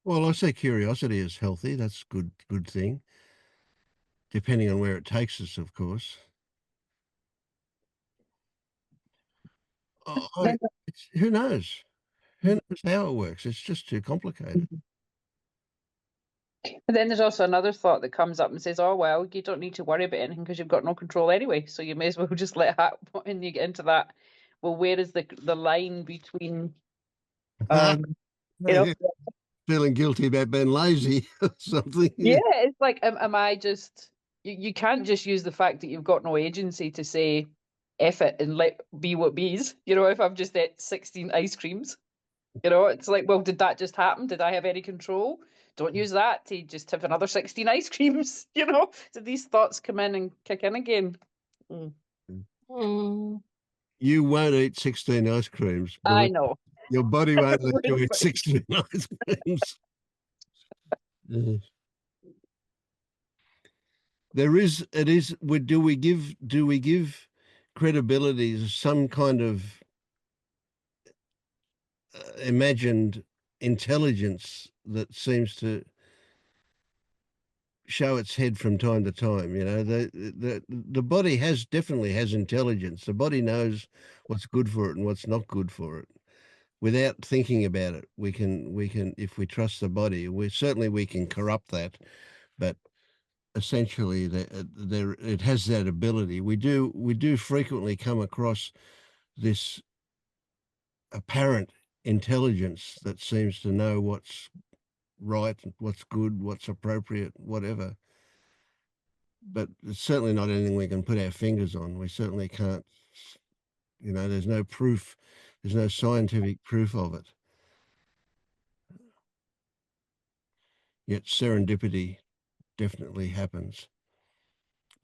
Well, I say curiosity is healthy. That's good thing, depending on where it takes us, of course. Who knows? Who knows how it works? It's just too complicated. But then there's also another thought that comes up and says, "Oh well, you don't need to worry about anything because you've got no control anyway. So you may as well just let it happen." And you get into that well, where is the line between, um, you know, Feeling guilty about being lazy or something. yeah, it's like, am I just, you can't just use the fact that you've got no agency to say, F it and let be what bees. You know, if I've just ate 16 ice creams, you know, it's like, well, did that just happen? Did I have any control? Don't use that to just have another 16 ice creams, you know? So these thoughts come in and kick in again. Mm. Mm. You won't eat 16 ice creams. I know. Your body won't let you eat But 16 ice creams. Yeah. There is, it is, do we give credibility to some kind of imagined intelligence that seems to show its head from time to time? You know, the body definitely has intelligence. The body knows what's good for it and what's not good for it. Without thinking about it, we can if we trust the body, we can corrupt that, but essentially there it has that ability. We do frequently come across this apparent intelligence that seems to know what's right, what's good, what's appropriate, whatever. But it's certainly not anything we can put our fingers on. We certainly can't, there's no proof, there's no scientific proof of it. Yet serendipity definitely happens.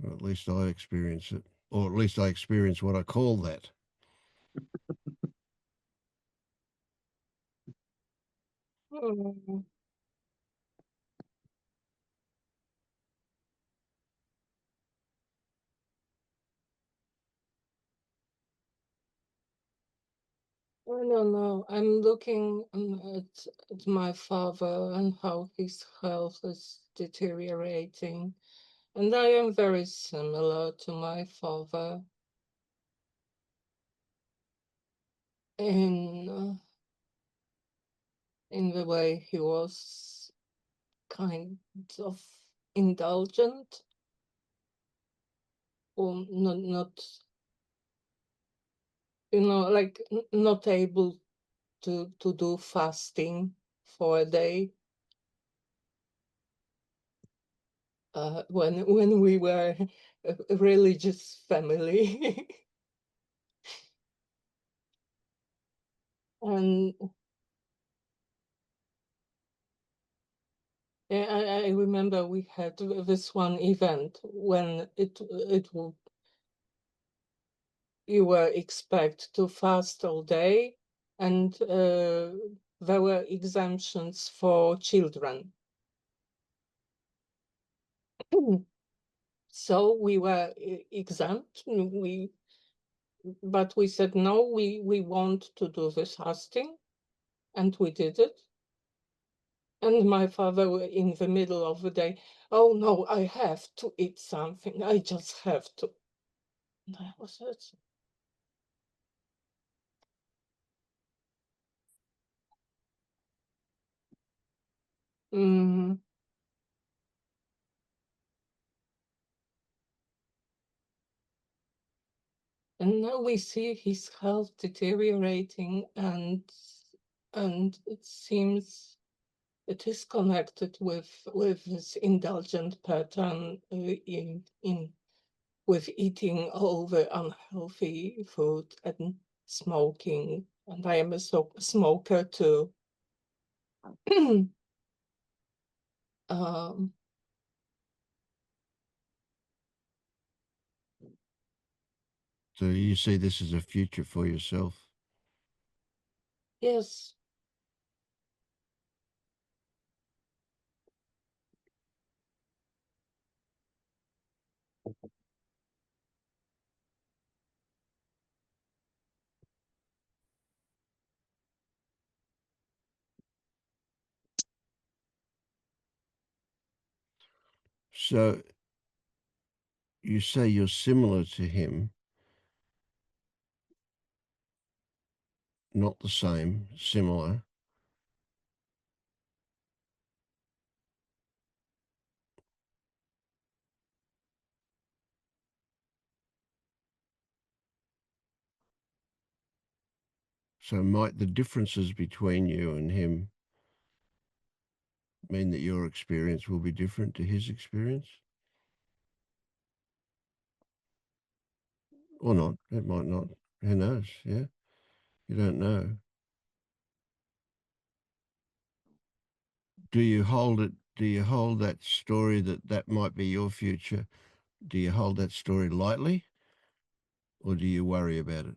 Or at least I experience it. Or at least I experience what I call that. Mm. I don't know. I'm looking at my father and how his health is deteriorating. And I am very similar to my father in the way he was kind of indulgent, or not like not able to do fasting for a day. When we were a religious family. And yeah, I remember we had this one event when you were expect to fast all day, and there were exemptions for children. So we were exempt. But we said no, we want to do this fasting, and we did it. And my father in the middle of the day, oh no, I have to eat something. I just have to. And I was it. Mm. And now we see his health deteriorating, and it seems it is connected with this indulgent pattern in with eating all the unhealthy food and smoking. And I am a smoker too. um, So you see this as a future for yourself. yes. So you say you're similar to him, not the same, similar. So might the differences between you and him mean that your experience will be different to his experience? Or not. It might not. Who knows? Yeah. You don't know. Do you hold it? Do you hold that story that might be your future? Do you hold that story lightly, or do you worry about it?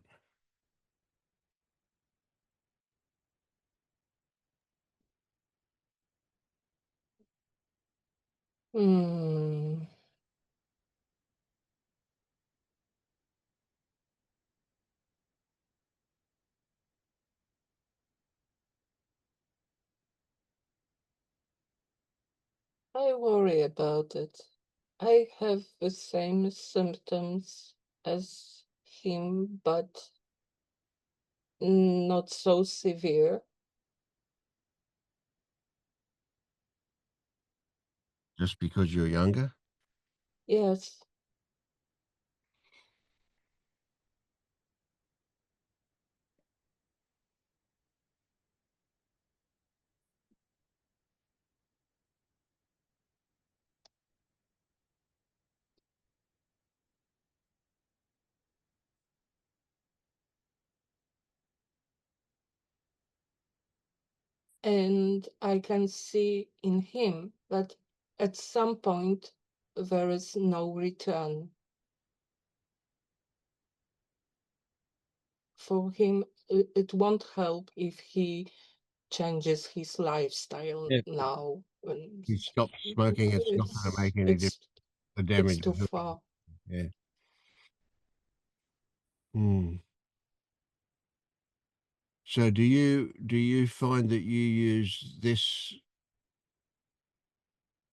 Hmm. I worry about it. I have the same symptoms as him, but not so severe. Just because you're younger? Yes. And I can see in him that at some point there is no return. For him, it won't help if he changes his lifestyle Yeah. now. And You stop smoking, it's not going to make any difference. it's The it's damage too is not. far. Yeah. Hmm. So do you find that you use this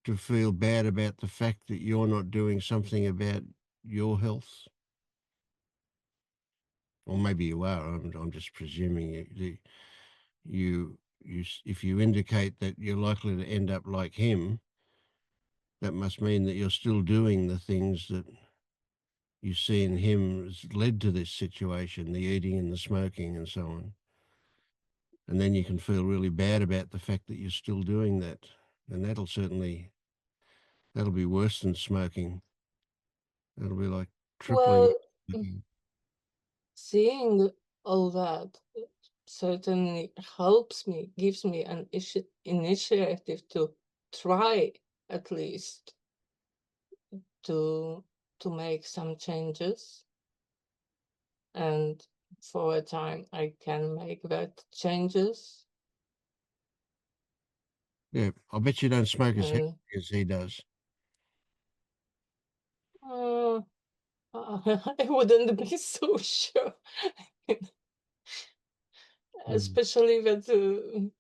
to feel bad about the fact that you're not doing something about your health? Or maybe you are. I'm just presuming if you indicate that you're likely to end up like him, that must mean that you're still doing the things that you see in him has led to this situation, the eating and the smoking and so on. And then you can feel really bad about the fact that you're still doing that. And that'll be worse than smoking. That'll be like tripling. Well, seeing all that certainly helps me, gives me an initiative to try at least to make some changes. And for a time I can make that changes. Yeah, I bet you don't smoke as heavily And as he does. uh, I wouldn't be so sure. Mm. Especially that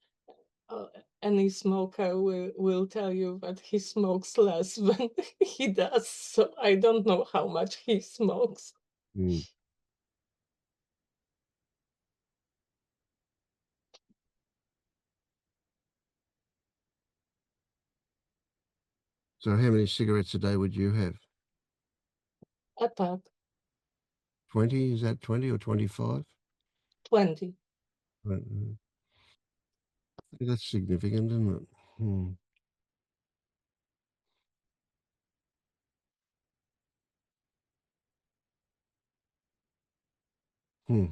any smoker will tell you that he smokes less than he does. So I don't know how much he smokes. Mm. So how many cigarettes a day would you have? A pack, 20? Is that 20 or 25? 20. Right. That's significant, isn't it? Hmm. Hmm.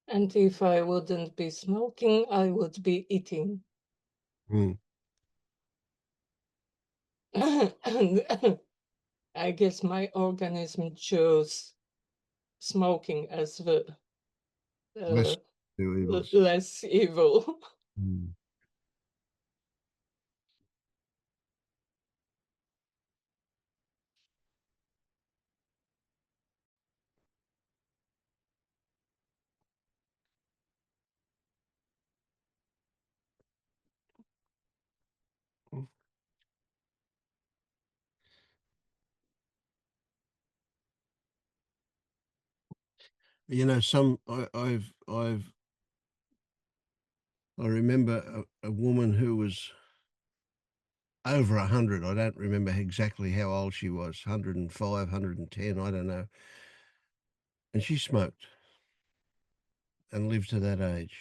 And if I wouldn't be smoking, I would be eating. Hmm. And I guess my organism chose smoking as the Less uh, two evils. less evil. Hmm. You know, I remember a woman who was over 100. I don't remember exactly how old she was, 105, 110, I don't know. And she smoked. and live to that age.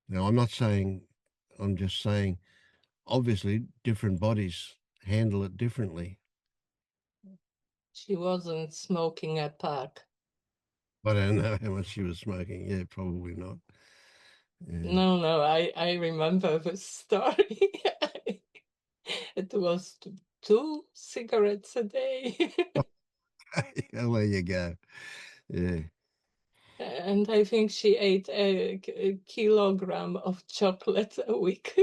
Now, I'm not saying, I'm just saying, obviously, different bodies handle it differently. She wasn't smoking a pack. I don't know how much she was smoking. Yeah, probably not. Yeah. No, I remember the story. It was 2 cigarettes a day. Well, there you go. Yeah. And I think she ate a kilogram of chocolate a week.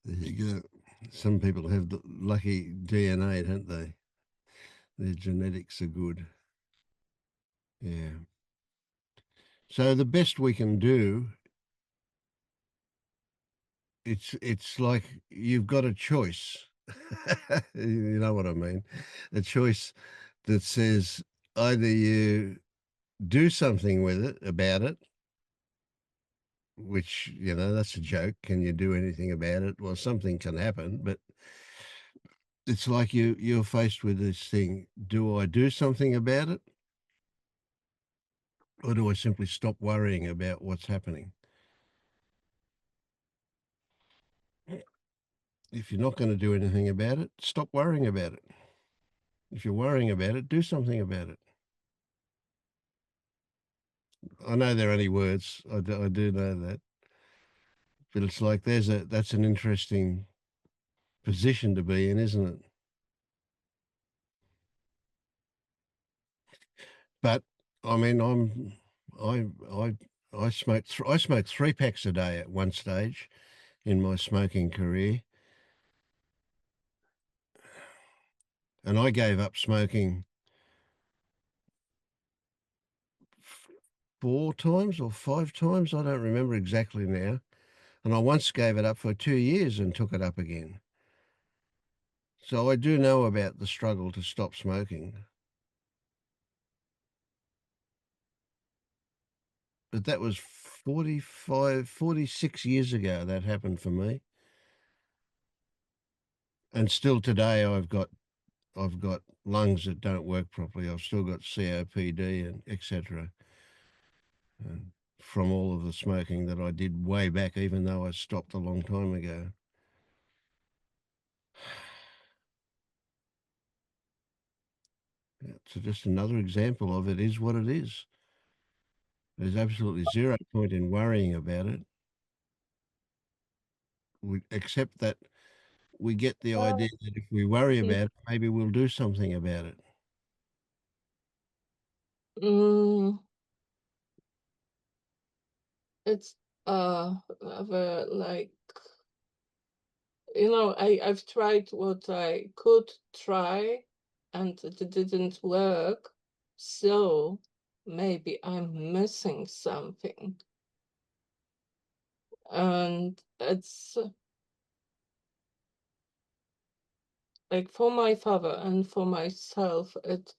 There you go. Some people have the lucky DNA, don't they? Their genetics are good. Yeah. So the best we can do, it's like you've got a choice. You know what I mean? A choice that says either you do something with it about it, which, that's a joke. Can you do anything about it? Well, something can happen, but it's like you're faced with this thing. Do I do something about it? Or do I simply stop worrying about what's happening? If you're not going to do anything about it, stop worrying about it. If you're worrying about it, do something about it. I know they're only words. I do know that. But it's like that's an interesting position to be in, isn't it? But I mean, I I smoked 3 packs a day at one stage in my smoking career, and I gave up smoking 4 times or 5 times. I don't remember exactly now. And I once gave it up for 2 years and took it up again. So I do know about the struggle to stop smoking. But that was 46 years ago that happened for me. And still today I've got lungs that don't work properly. I've still got COPD and etc. From all of the smoking that I did way back, even though I stopped a long time ago. So just another example of it is what it is. There's absolutely zero point in worrying about it. Except that we get the idea that if we worry Mm, about it, maybe we'll do something about it. mm, it's like I've tried what I could try and it didn't work. So maybe I'm missing something. And it's like for my father and for myself, it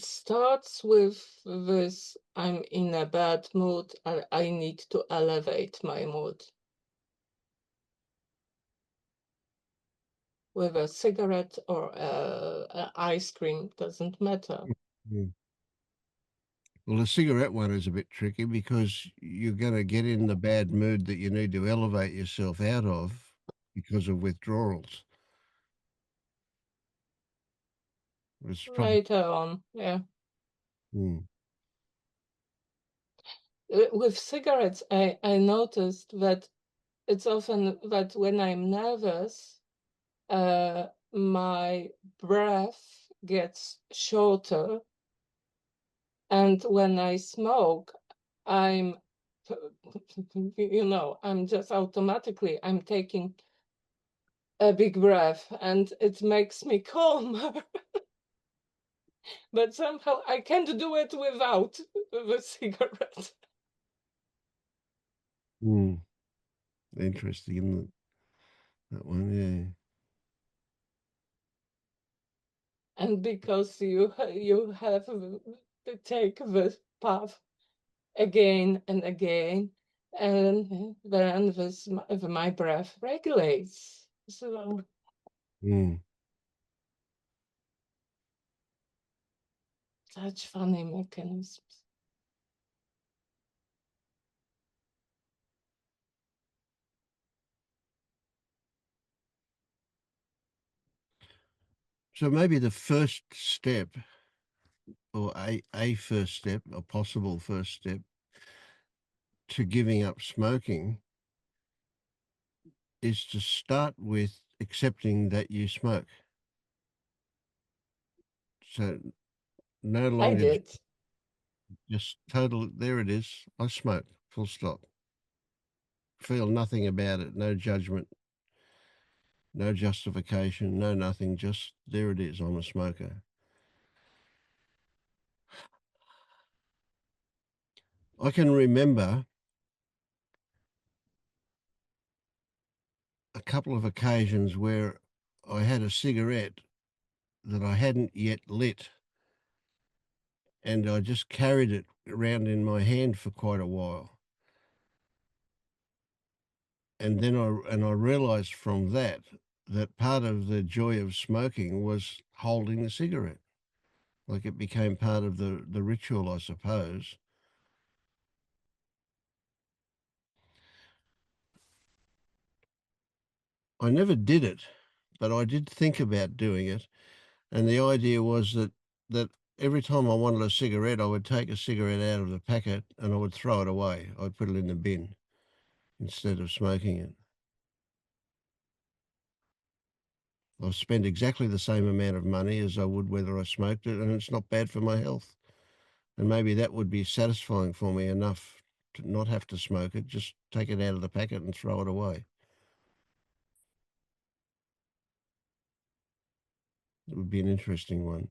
starts with this: I'm in a bad mood, I need to elevate my mood with a cigarette or ice cream, doesn't matter. Mm. Well, the cigarette one is a bit tricky because you're going to get in the bad mood that you need to elevate yourself out of because of withdrawals. It's probably. Later on, yeah. Mm. With cigarettes, I noticed that it's often that when I'm nervous, my breath gets shorter, and when I smoke, I'm, I'm just automatically, I'm taking a big breath, and it makes me calmer. But somehow I can't do it without the cigarette. Mm. Interesting, isn't it? That one, yeah. And because you have to take the path again and again, and then my breath regulates. So Mm. Such funny mechanisms. So maybe the first step, or a first step, a possible first step to giving up smoking is to start with accepting that you smoke. So no I longer did. just total, there it is, I smoke, full stop. Feel nothing about it, no judgment, no justification, no nothing, just there it is, I'm a smoker. I can remember a couple of occasions where I had a cigarette that I hadn't yet lit, and I just carried it around in my hand for quite a while. And then I realized from that that part of the joy of smoking was holding the cigarette. Like it became part of the ritual, I suppose. I never did it, but I did think about doing it. And the idea was that every time I wanted a cigarette, I would take a cigarette out of the packet and I would throw it away. I'd put it in the bin instead of smoking it. I've spent exactly the same amount of money as I would whether I smoked it, and it's not bad for my health. And maybe that would be satisfying for me enough to not have to smoke it, just take it out of the packet and throw it away. It would be an interesting one,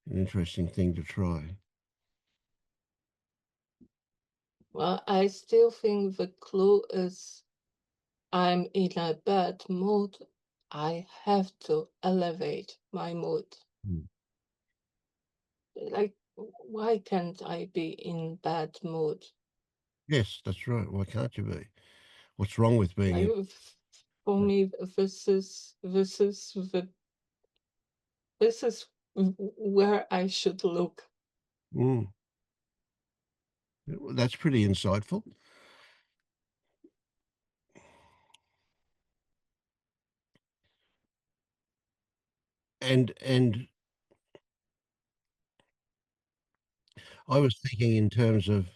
an interesting thing to try. Well, I still think the clue is I'm in a bad mood. I have to elevate my mood. Mm. Like, why can't I be in bad mood? Yes, that's right. Why can't you be? What's wrong with being Like, in? for me, this is where I should look. Mm. That's pretty insightful. And I was thinking in terms of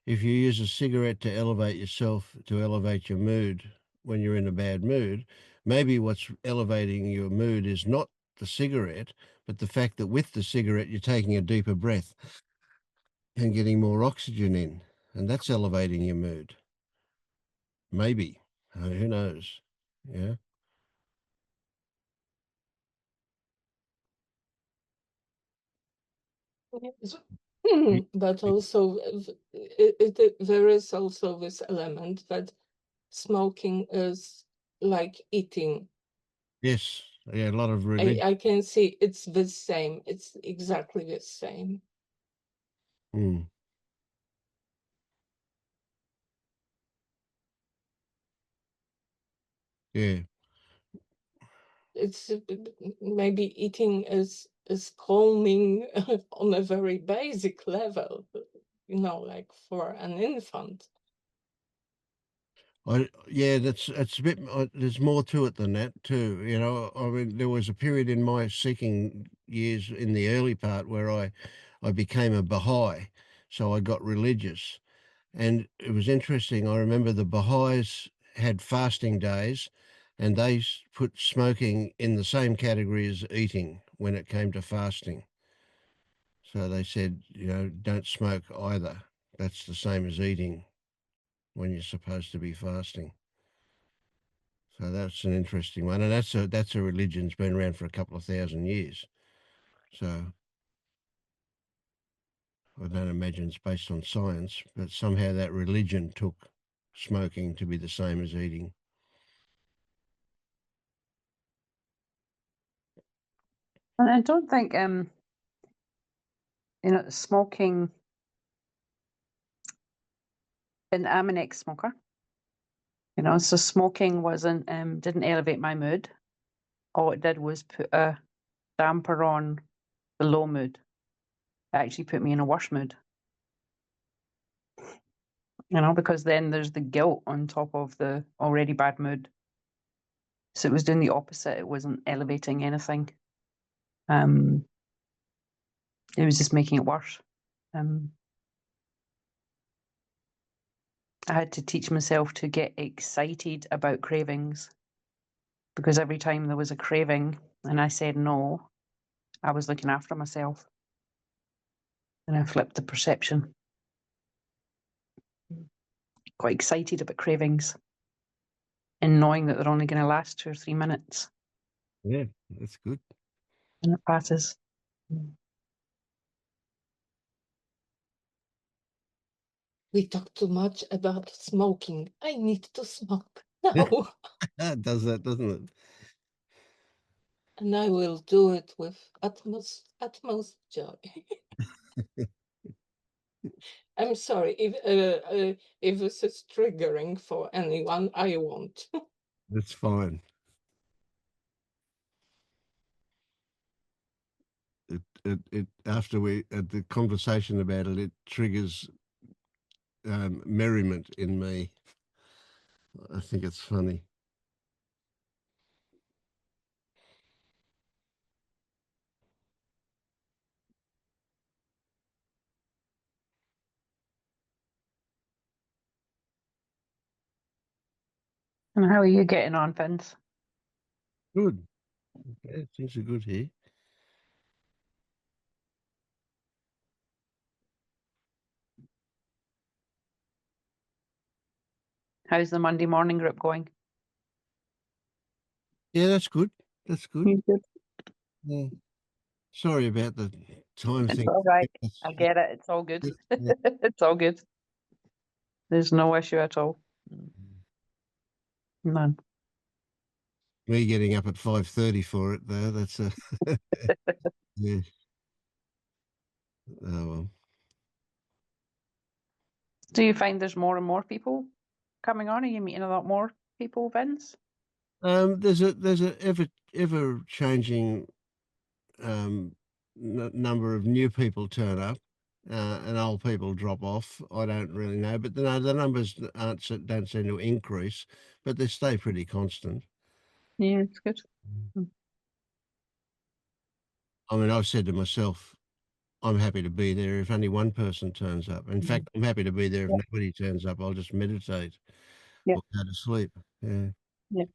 if you use a cigarette to elevate yourself, to elevate your mood when you're in a bad mood, maybe what's elevating your mood is not the cigarette, but the fact that with the cigarette you're taking a deeper breath and getting more oxygen in, and that's elevating your mood. Maybe. Who knows? Yeah. Yes. Y- But y- also, there is also this element that smoking is like eating. Yes. Yeah. A lot of religion. I can see it's the same. It's exactly the same. Mm, yeah. It's maybe eating is calming on a very basic level, like for an infant. Yeah, that's a bit. There's more to it than that, too. You know, I mean, there was a period in my seeking years in the early part where I became a Baha'i, so I got religious, and it was interesting. I remember the Baha'is had fasting days, and they put smoking in the same category as eating when it came to fasting. So they said, don't smoke either. That's the same as eating when you're supposed to be fasting. So that's an interesting one, and that's a religion's been around for a couple of thousand years. So I don't imagine it's based on science, but somehow that religion took smoking to be the same as eating. And I don't think smoking. And I'm an ex-smoker. So smoking didn't elevate my mood. All it did was put a damper on the low mood. actually put me in a worse mood. You know, because then there's the guilt on top of the already bad mood. So it was doing the opposite. It wasn't elevating anything. It was just making it worse. I had to teach myself to get excited about cravings, because every time there was a craving and I said no, I was looking after myself. And I flipped the perception. Quite excited about cravings and knowing that they're only going to last 2 or 3 minutes Yeah, that's good. and it passes. We talk too much about smoking. I need to smoke now. It does that, doesn't it? And I will do it with utmost joy. I'm sorry if this is triggering for anyone. I won't. That's fine. It after we had the conversation about it, it triggers merriment in me. I think it's funny. And how are you getting on, Vince? Good. Yeah, things are good here. How's the Monday morning group going? Yeah, that's good. That's good. Good. Yeah. Sorry about the time It's thing. all right. I get it. It's all good. Yeah. It's all good. There's no issue at all. None. Me getting up at 5:30 for it though. That's a yeah. Oh well. Do you find there's more and more people coming on? Are you meeting a lot more people, Vince? There's a ever changing number of new people turn up, and old people drop off. I don't really know, but the numbers don't seem to increase, but they stay pretty constant. Yeah, it's good. I mean, I've said to myself, I'm happy to be there if only one person turns up. In fact, I'm happy to be there if Yeah. nobody turns up. I'll just meditate Yeah. or go to sleep. Yeah. Yeah.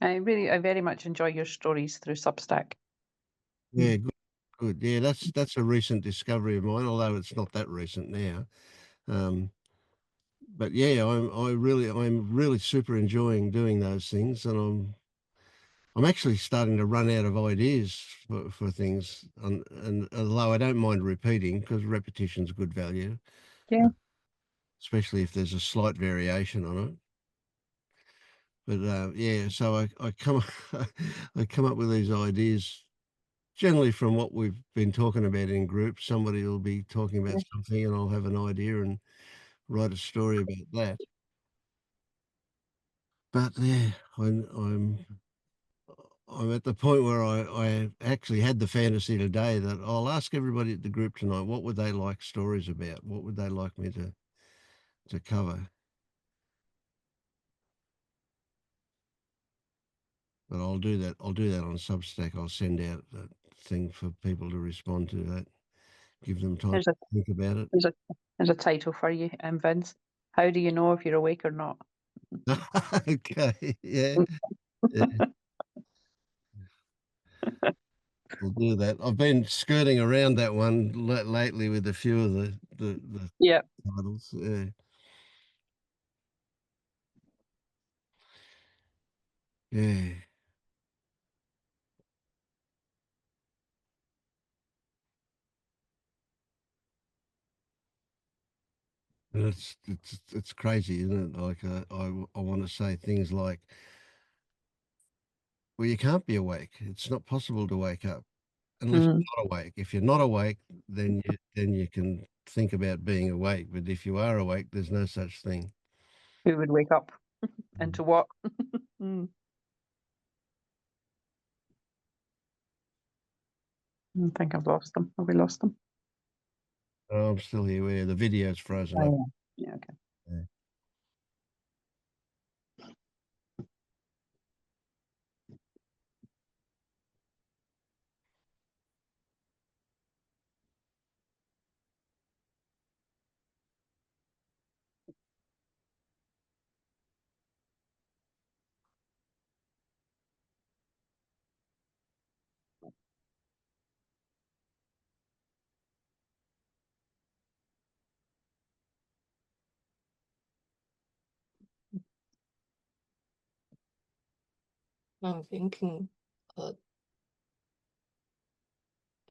I very much enjoy your stories through Substack. Yeah, good, good. Yeah, that's a recent discovery of mine, although it's not that recent now. Um, but yeah, I'm really super enjoying doing those things, and I'm actually starting to run out of ideas for things, and although I don't mind repeating because repetition's good value, Yeah. especially if there's a slight variation on it. But yeah, so I come I come up with these ideas generally from what we've been talking about in groups. Somebody will be talking about Yeah. something, and I'll have an idea and write a story about that. But yeah, I'm at the point where I actually had the fantasy today that I'll ask everybody at the group tonight what would they like stories about? What would they like me to cover? But I'll do that. I'll do that on Substack. I'll send out that thing for people to respond to that. Give them time There's a to think about it. there's a there's a title for you, Vince. How do you know if you're awake or not? Okay. Yeah. Yeah. We'll do that. I've been skirting around that one lately with a few of the Yeah. titles. Yeah. Yeah. And it's crazy, isn't it? Like I want to say things like, well, you can't be awake. It's not possible to wake up unless Mm. you're not awake. If you're not awake, then you can think about being awake. But if you are awake, there's no such thing. Who would wake up? Into what? Mm. I think I've lost them. Have we lost them? Oh, I'm still here. Where the video's frozen up. Oh, yeah. Yeah, okay. Yeah. I'm thinking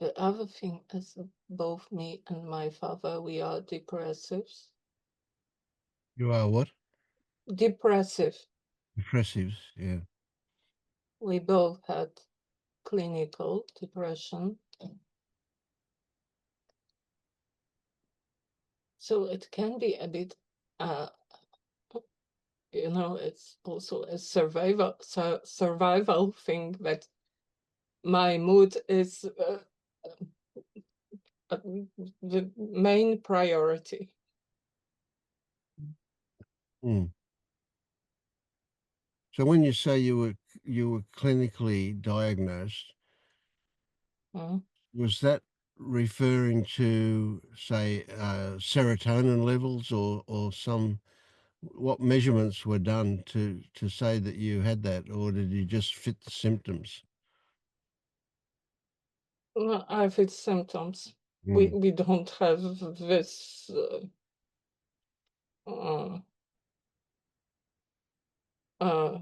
the other thing is both me and my father, we are depressives. You are what? Depressive. Depressives. Yeah. We both had clinical depression. So it can be a bit, it's also a survival thing that my mood is the main priority. Mm. So when you say you were clinically diagnosed, Mm. was that referring to, say, serotonin levels, or some, what measurements were done to say that you had that, or did you just fit the symptoms? Well, I have its symptoms. Mm. We don't have this uh, uh, uh,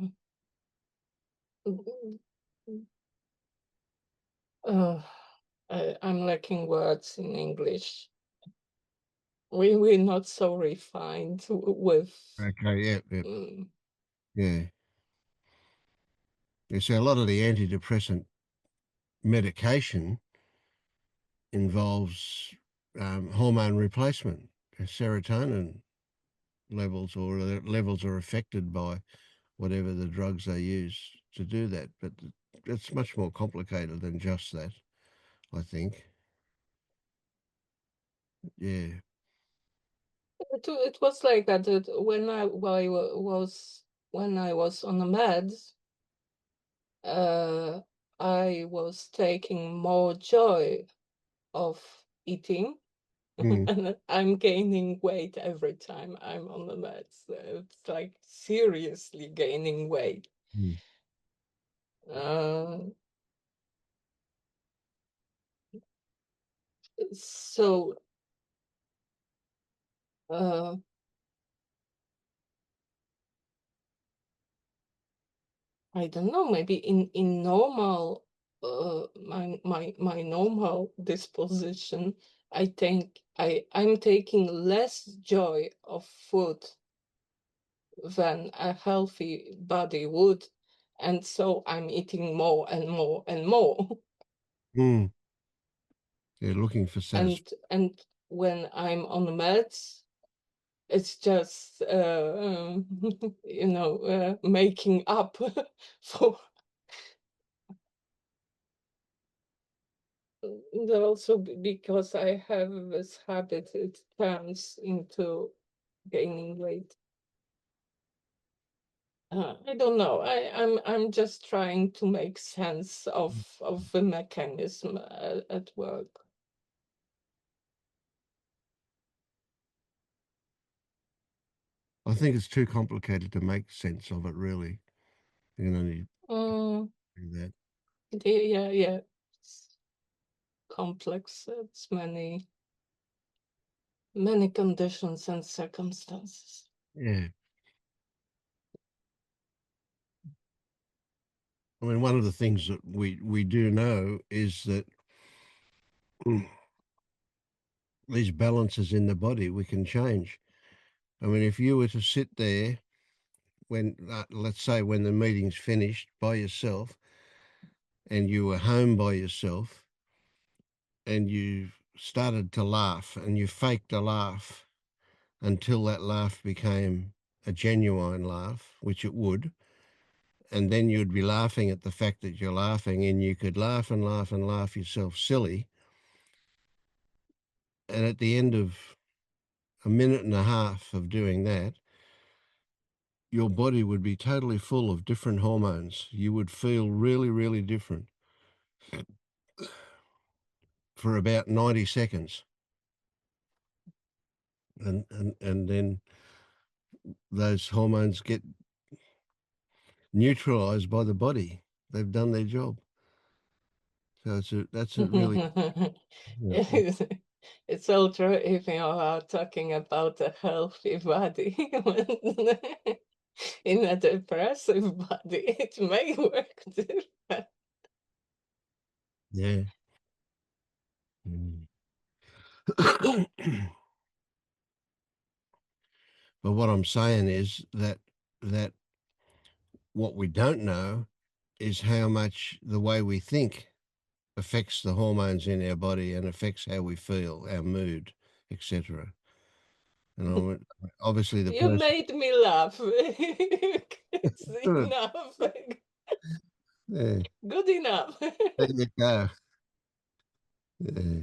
I'm lacking words in English. We're not so refined with Okay. Yeah. Yeah. mm, Yeah. Yeah. So a lot of the antidepressant medication involves hormone replacement. Serotonin levels, or the levels are affected by whatever the drugs they use to do that. But it's much more complicated than just that, I think. Yeah. it was like that when I was on the meds. I was taking more joy of eating, Mm, and I'm gaining weight every time I'm on the meds. It's like seriously gaining weight. mm. Uh, so uh, I don't know. Maybe in normal, my normal disposition, I think I'm taking less joy of food than a healthy body would. And so I'm eating more and more and more. Mm. They're looking for satisfaction. And when I'm on meds, it's just making up for also because I have this habit, it turns into gaining weight. I don't know. I'm just trying to make sense of the mechanism at work. I think it's too complicated to make sense of it, really. You can only Mm, do that. yeah. It's complex. It's many conditions and circumstances. Yeah. I mean, one of the things that we do know is that these balances in the body we can change. I mean, if you were to sit there when, let's say, when the meeting's finished by yourself, and you were home by yourself, and you started to laugh, and you faked a laugh until that laugh became a genuine laugh, which it would, and then you'd be laughing at the fact that you're laughing, and you could laugh and laugh and laugh yourself silly. And at the end of a minute and a half of doing that, your body would be totally full of different hormones. You would feel really, really different for about 90 seconds. And then those hormones get neutralized by the body. They've done their job. So that's a really, you know, Yes, it's all true if you are talking about a healthy body. In a depressive body, it may work different. yeah. Mm. But what I'm saying is that what we don't know is how much the way we think affects the hormones in our body and affects how we feel, our mood, etc. And obviously the You person. made me laugh. It's Good. enough. Yeah, Good enough. there you go. Yeah.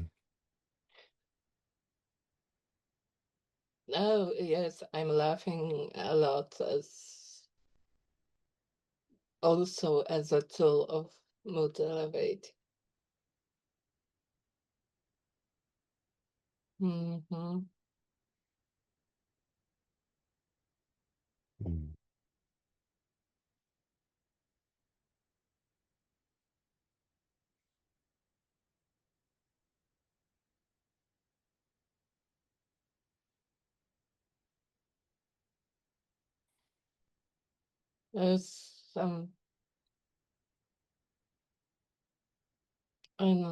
Oh, yes, I'm laughing a lot as also as a tool of mood elevate. Mm-hmm. Mm. There's some I don't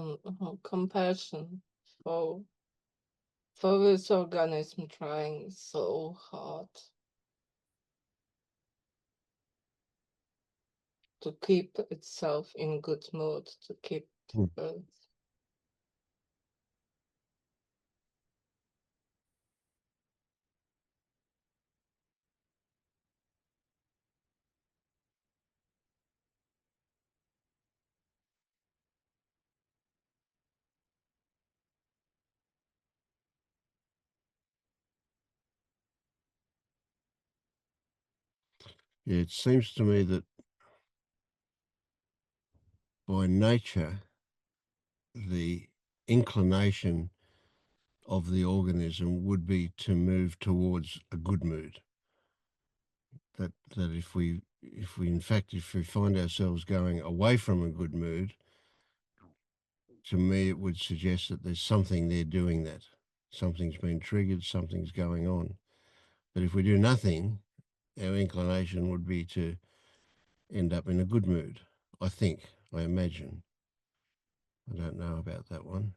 know, compassion for this organism trying so hard to keep itself in good mood, to keep Mm. uh, Yeah, it seems to me that by nature, the inclination of the organism would be to move towards a good mood. That if we in fact if we find ourselves going away from a good mood, to me it would suggest that there's something there doing that. Something's been triggered, something's going on. But if we do nothing, our inclination would be to end up in a good mood. I think, I imagine. I don't know about that one.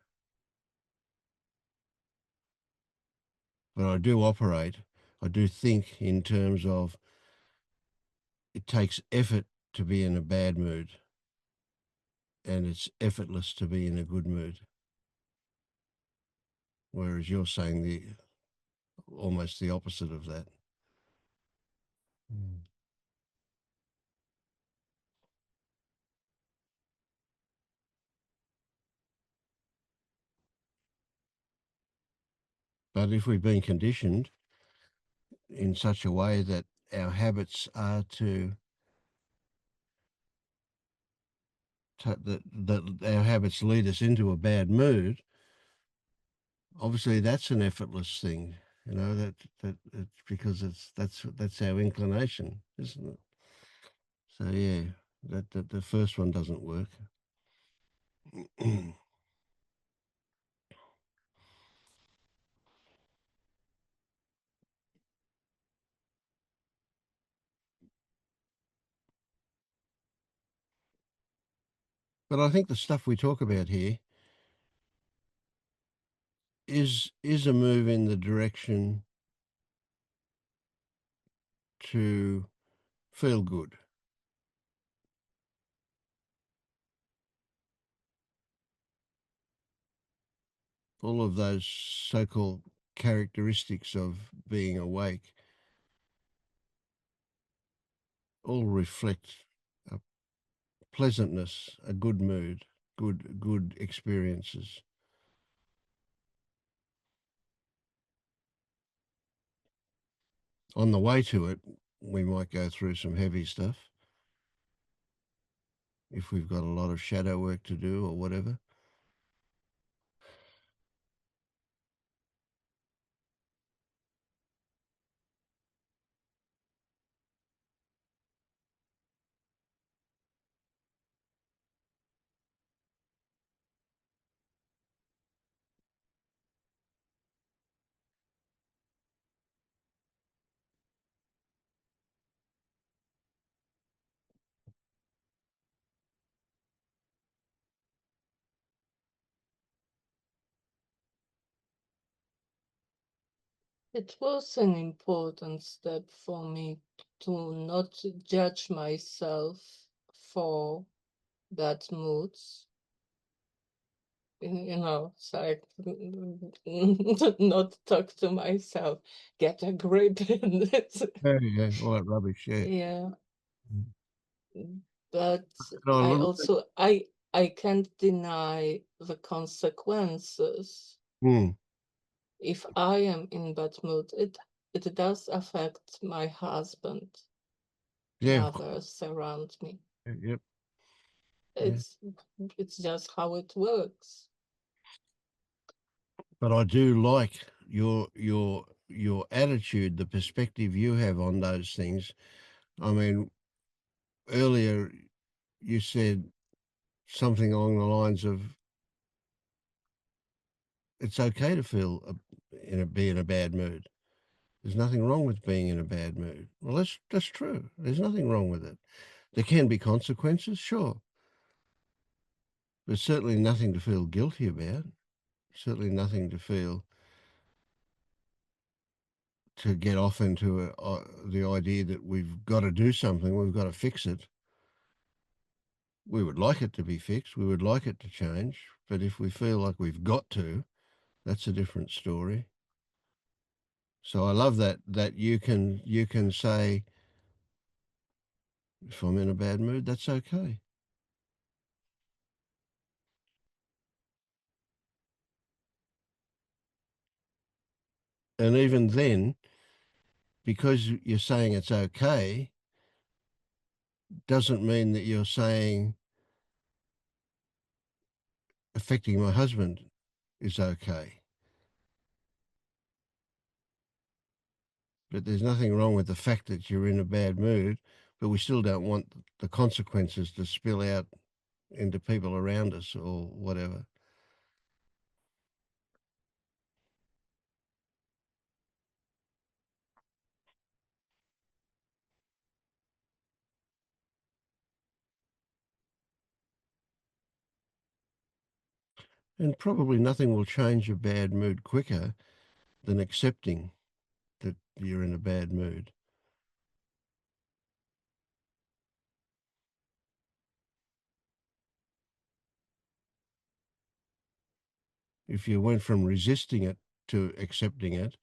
But I do think in terms of it takes effort to be in a bad mood and it's effortless to be in a good mood. Whereas you're saying almost the opposite of that. Mm. But if we've been conditioned in such a way that our habits are that our habits lead us into a bad mood, obviously that's an effortless thing. That it's because that's our inclination, isn't it? So yeah, that the first one doesn't work. But I think the stuff we talk about here is a move in the direction to feel good. All of those so-called characteristics of being awake all reflect a pleasantness, a good mood, good experiences. On the way to it, we might go through some heavy stuff if we've got a lot of shadow work to do or whatever. It was an important step for me to not judge myself for bad moods. It's like not talk to myself, get a grip. Yeah, all that rubbish. Yeah. Yeah, Mm. but No, I look, also I can't deny the consequences. mm, If I am in bad mood, it does affect my husband and yeah, others around me. yep, yeah. It's just how it works. But I do like your attitude, the perspective you have on those things. I mean, earlier you said something along the lines of it's okay to feel be in a bad mood. There's nothing wrong with being in a bad mood. Well, that's true. There's nothing wrong with it. There can be consequences, sure, but certainly nothing to feel guilty about. Certainly nothing to get off into the idea that we've got to do something, we've got to fix it. We would like it to be fixed, we would like it to change, but if we feel like we've got to, that's a different story. So I love that you can say, if I'm in a bad mood, that's okay. And even then, because you're saying it's okay, doesn't mean that you're saying affecting my husband is okay. But there's nothing wrong with the fact that you're in a bad mood, but we still don't want the consequences to spill out into people around us or whatever. And probably nothing will change a bad mood quicker than accepting that you're in a bad mood. If you went from resisting it to accepting it,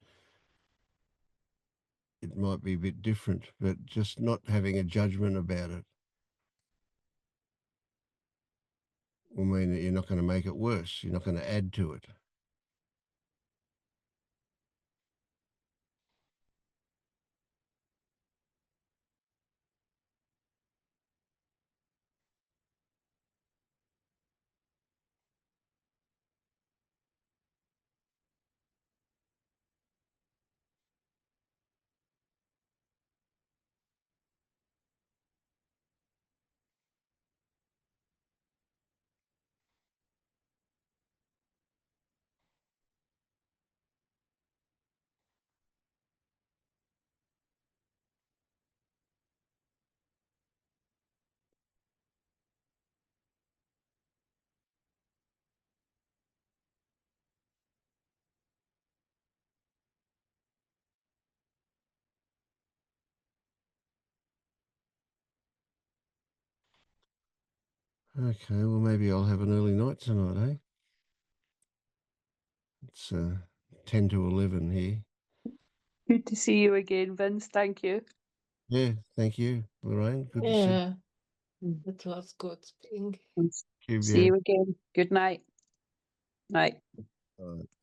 it might be a bit different, but just not having a judgment about it will mean that you're not going to make it worse. You're not going to add to it. Okay, well, maybe I'll have an early night tonight, eh? It's 10 to 11 here. Good to see you again, Vince. Thank you. Yeah, thank you, Lorraine. Good to see Yeah, Mm. it was good speaking. And you. see you again. Good night. Night. Yeah.